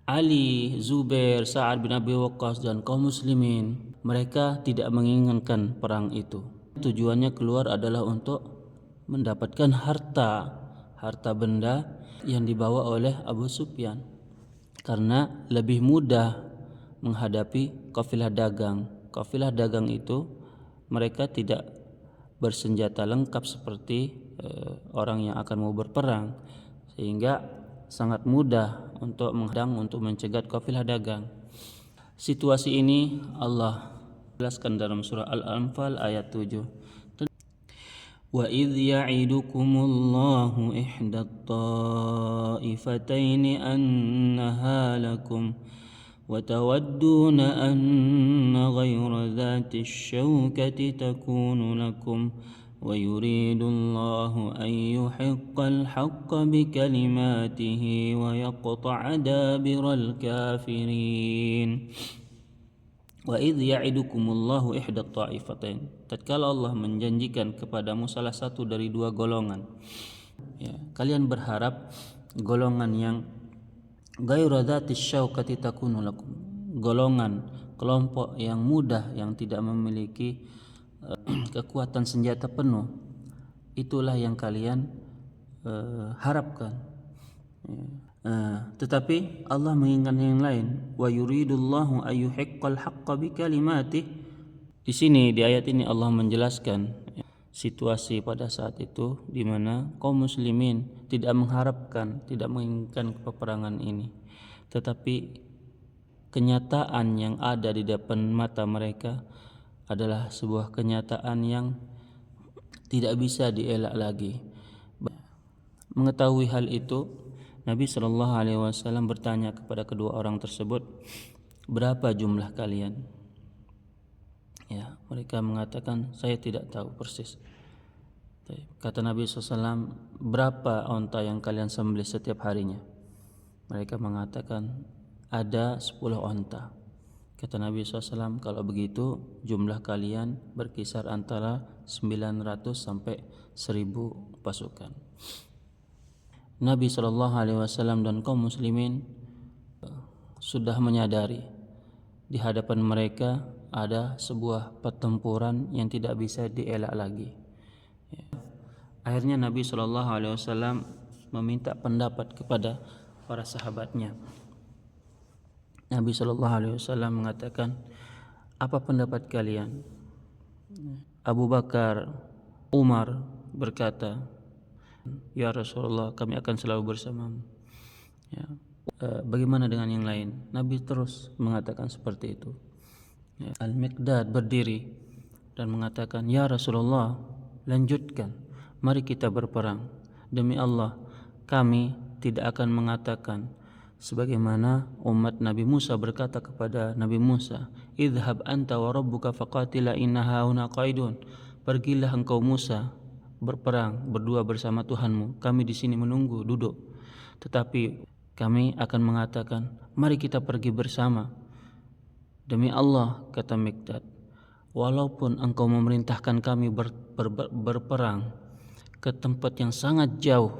Ali, Zubair, Sa'ad bin Abi Waqqas dan kaum muslimin, mereka tidak menginginkan perang itu. Tujuannya keluar adalah untuk mendapatkan harta benda yang dibawa oleh Abu Sufyan. karena lebih mudah menghadapi kafilah dagang. Kafilah dagang itu mereka tidak bersenjata lengkap seperti orang yang akan mau berperang, sehingga sangat mudah untuk menghadang, untuk mencegat kafilah dagang. Situasi ini Allah jelaskan dalam surah Al-Anfal ayat 7. وَإِذْ يَعِدُكُمُ اللَّهُ إِحْدَى الطَّائِفَتَيْنِ أَنَّهَا لَكُمْ وَتَوَدُّونَ أَنَّ غَيْرَ ذَاتِ الشَّوْكَةِ تَكُونُ لَكُمْ وَيُرِيدُ اللَّهُ أَن يُحِقَّ الْحَقَّ بِكَلِمَاتِهِ وَيَقْطَعَ دَابِرَ الْكَافِرِينَ. Wa idh ya'idukumullahu ihdat ta'ifatain, tatkala Allah menjanjikan kepadamu salah satu dari dua golongan, ya, kalian berharap golongan yang ghairu dzati syaukati takunu lakum, golongan kelompok yang mudah, yang tidak memiliki kekuatan senjata penuh, itulah yang kalian harapkan, ya. Tetapi Allah menginginkan yang lain. Wa yuridullahu ayyuhiqqal haqqa bikalimatihi. Di sini di ayat ini Allah menjelaskan situasi pada saat itu di mana kaum muslimin tidak mengharapkan, tidak menginginkan peperangan ini, tetapi kenyataan yang ada di depan mata mereka adalah sebuah kenyataan yang tidak bisa dielak lagi. Mengetahui hal itu, Nabi SAW bertanya kepada kedua orang tersebut, berapa jumlah kalian? Ya, mereka mengatakan, saya tidak tahu persis. Kata Nabi SAW, berapa onta yang kalian sembelih setiap harinya? Mereka mengatakan, ada 10 onta. Kata Nabi SAW, kalau begitu jumlah kalian berkisar antara 900 sampai 1000 pasukan. Nabi SAW dan kaum muslimin sudah menyadari di hadapan mereka ada sebuah pertempuran yang tidak bisa dielak lagi. Akhirnya Nabi SAW meminta pendapat kepada para sahabatnya. Nabi SAW mengatakan, apa pendapat kalian? Abu Bakar, Umar berkata, ya Rasulullah, kami akan selalu bersamamu. Ya. Bagaimana dengan yang lain? Nabi terus mengatakan seperti itu. Ya. Al-Miqdad berdiri dan mengatakan, ya Rasulullah, lanjutkan, mari kita berperang. Demi Allah, kami tidak akan mengatakan sebagaimana umat Nabi Musa berkata kepada Nabi Musa, idhhab anta wa rabbuka faqatila inna hauna qaidun. Pergilah engkau Musa berperang berdua bersama Tuhanmu, kami di sini menunggu duduk. Tetapi kami akan mengatakan, mari kita pergi bersama. Demi Allah, kata Miqdad, walaupun engkau memerintahkan kami berperang ke tempat yang sangat jauh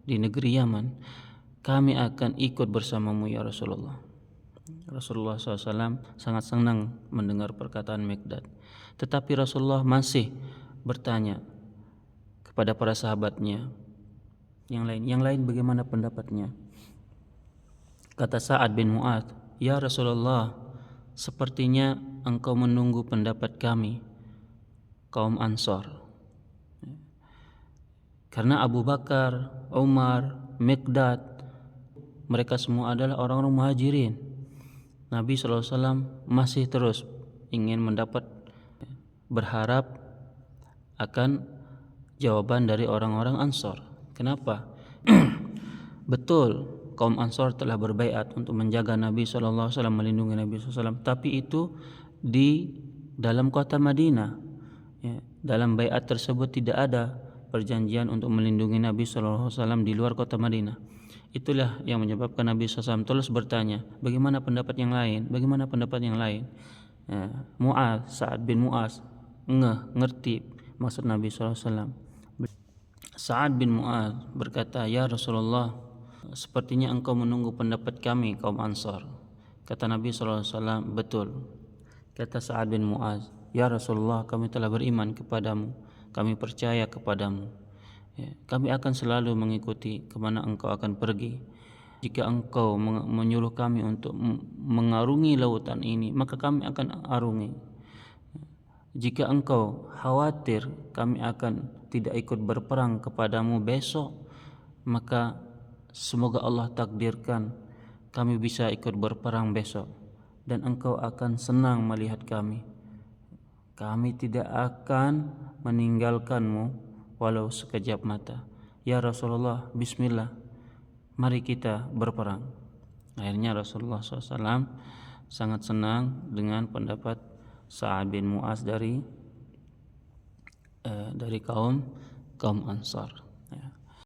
di negeri Yaman, kami akan ikut bersamamu ya Rasulullah. Rasulullah SAW sangat senang mendengar perkataan Miqdad. Tetapi Rasulullah masih bertanya pada para sahabatnya yang lain bagaimana pendapatnya? Kata Sa'ad bin Mu'adz, ya Rasulullah, sepertinya engkau menunggu pendapat kami, kaum Ansor. Karena Abu Bakar, Umar, Miqdad, mereka semua adalah orang-orang muhajirin. Nabi SAW masih terus ingin berharap akan jawaban dari orang-orang Ansor. Kenapa? Betul, kaum Ansor telah berbaiat untuk menjaga Nabi SAW, melindungi Nabi SAW. Tapi itu di dalam kota Madinah. Ya, dalam baiat tersebut tidak ada perjanjian untuk melindungi Nabi SAW di luar kota Madinah. Itulah yang menyebabkan Nabi SAW terus bertanya, bagaimana pendapat yang lain? Bagaimana pendapat yang lain? Ya, Sa'ad bin Mu'adz ngerti maksud Nabi SAW. Sa'ad bin Mu'adz berkata, ya Rasulullah, sepertinya engkau menunggu pendapat kami kaum Ansar. Kata Nabi SAW, betul. Kata Sa'ad bin Mu'adz, ya Rasulullah, kami telah beriman kepadamu, kami percaya kepadamu, ya, kami akan selalu mengikuti kemana engkau akan pergi. jika engkau menyuruh kami untuk mengarungi lautan ini, maka kami akan arungi. Jika engkau khawatir kami akan tidak ikut berperang kepadamu besok, maka semoga Allah takdirkan kami bisa ikut berperang besok, dan engkau akan senang melihat kami. Kami tidak akan meninggalkanmu walau sekejap mata. Ya Rasulullah, bismillah, mari kita berperang. Akhirnya Rasulullah SAW sangat senang dengan pendapat Sa'ad bin Mu'az dari kaum Ansar.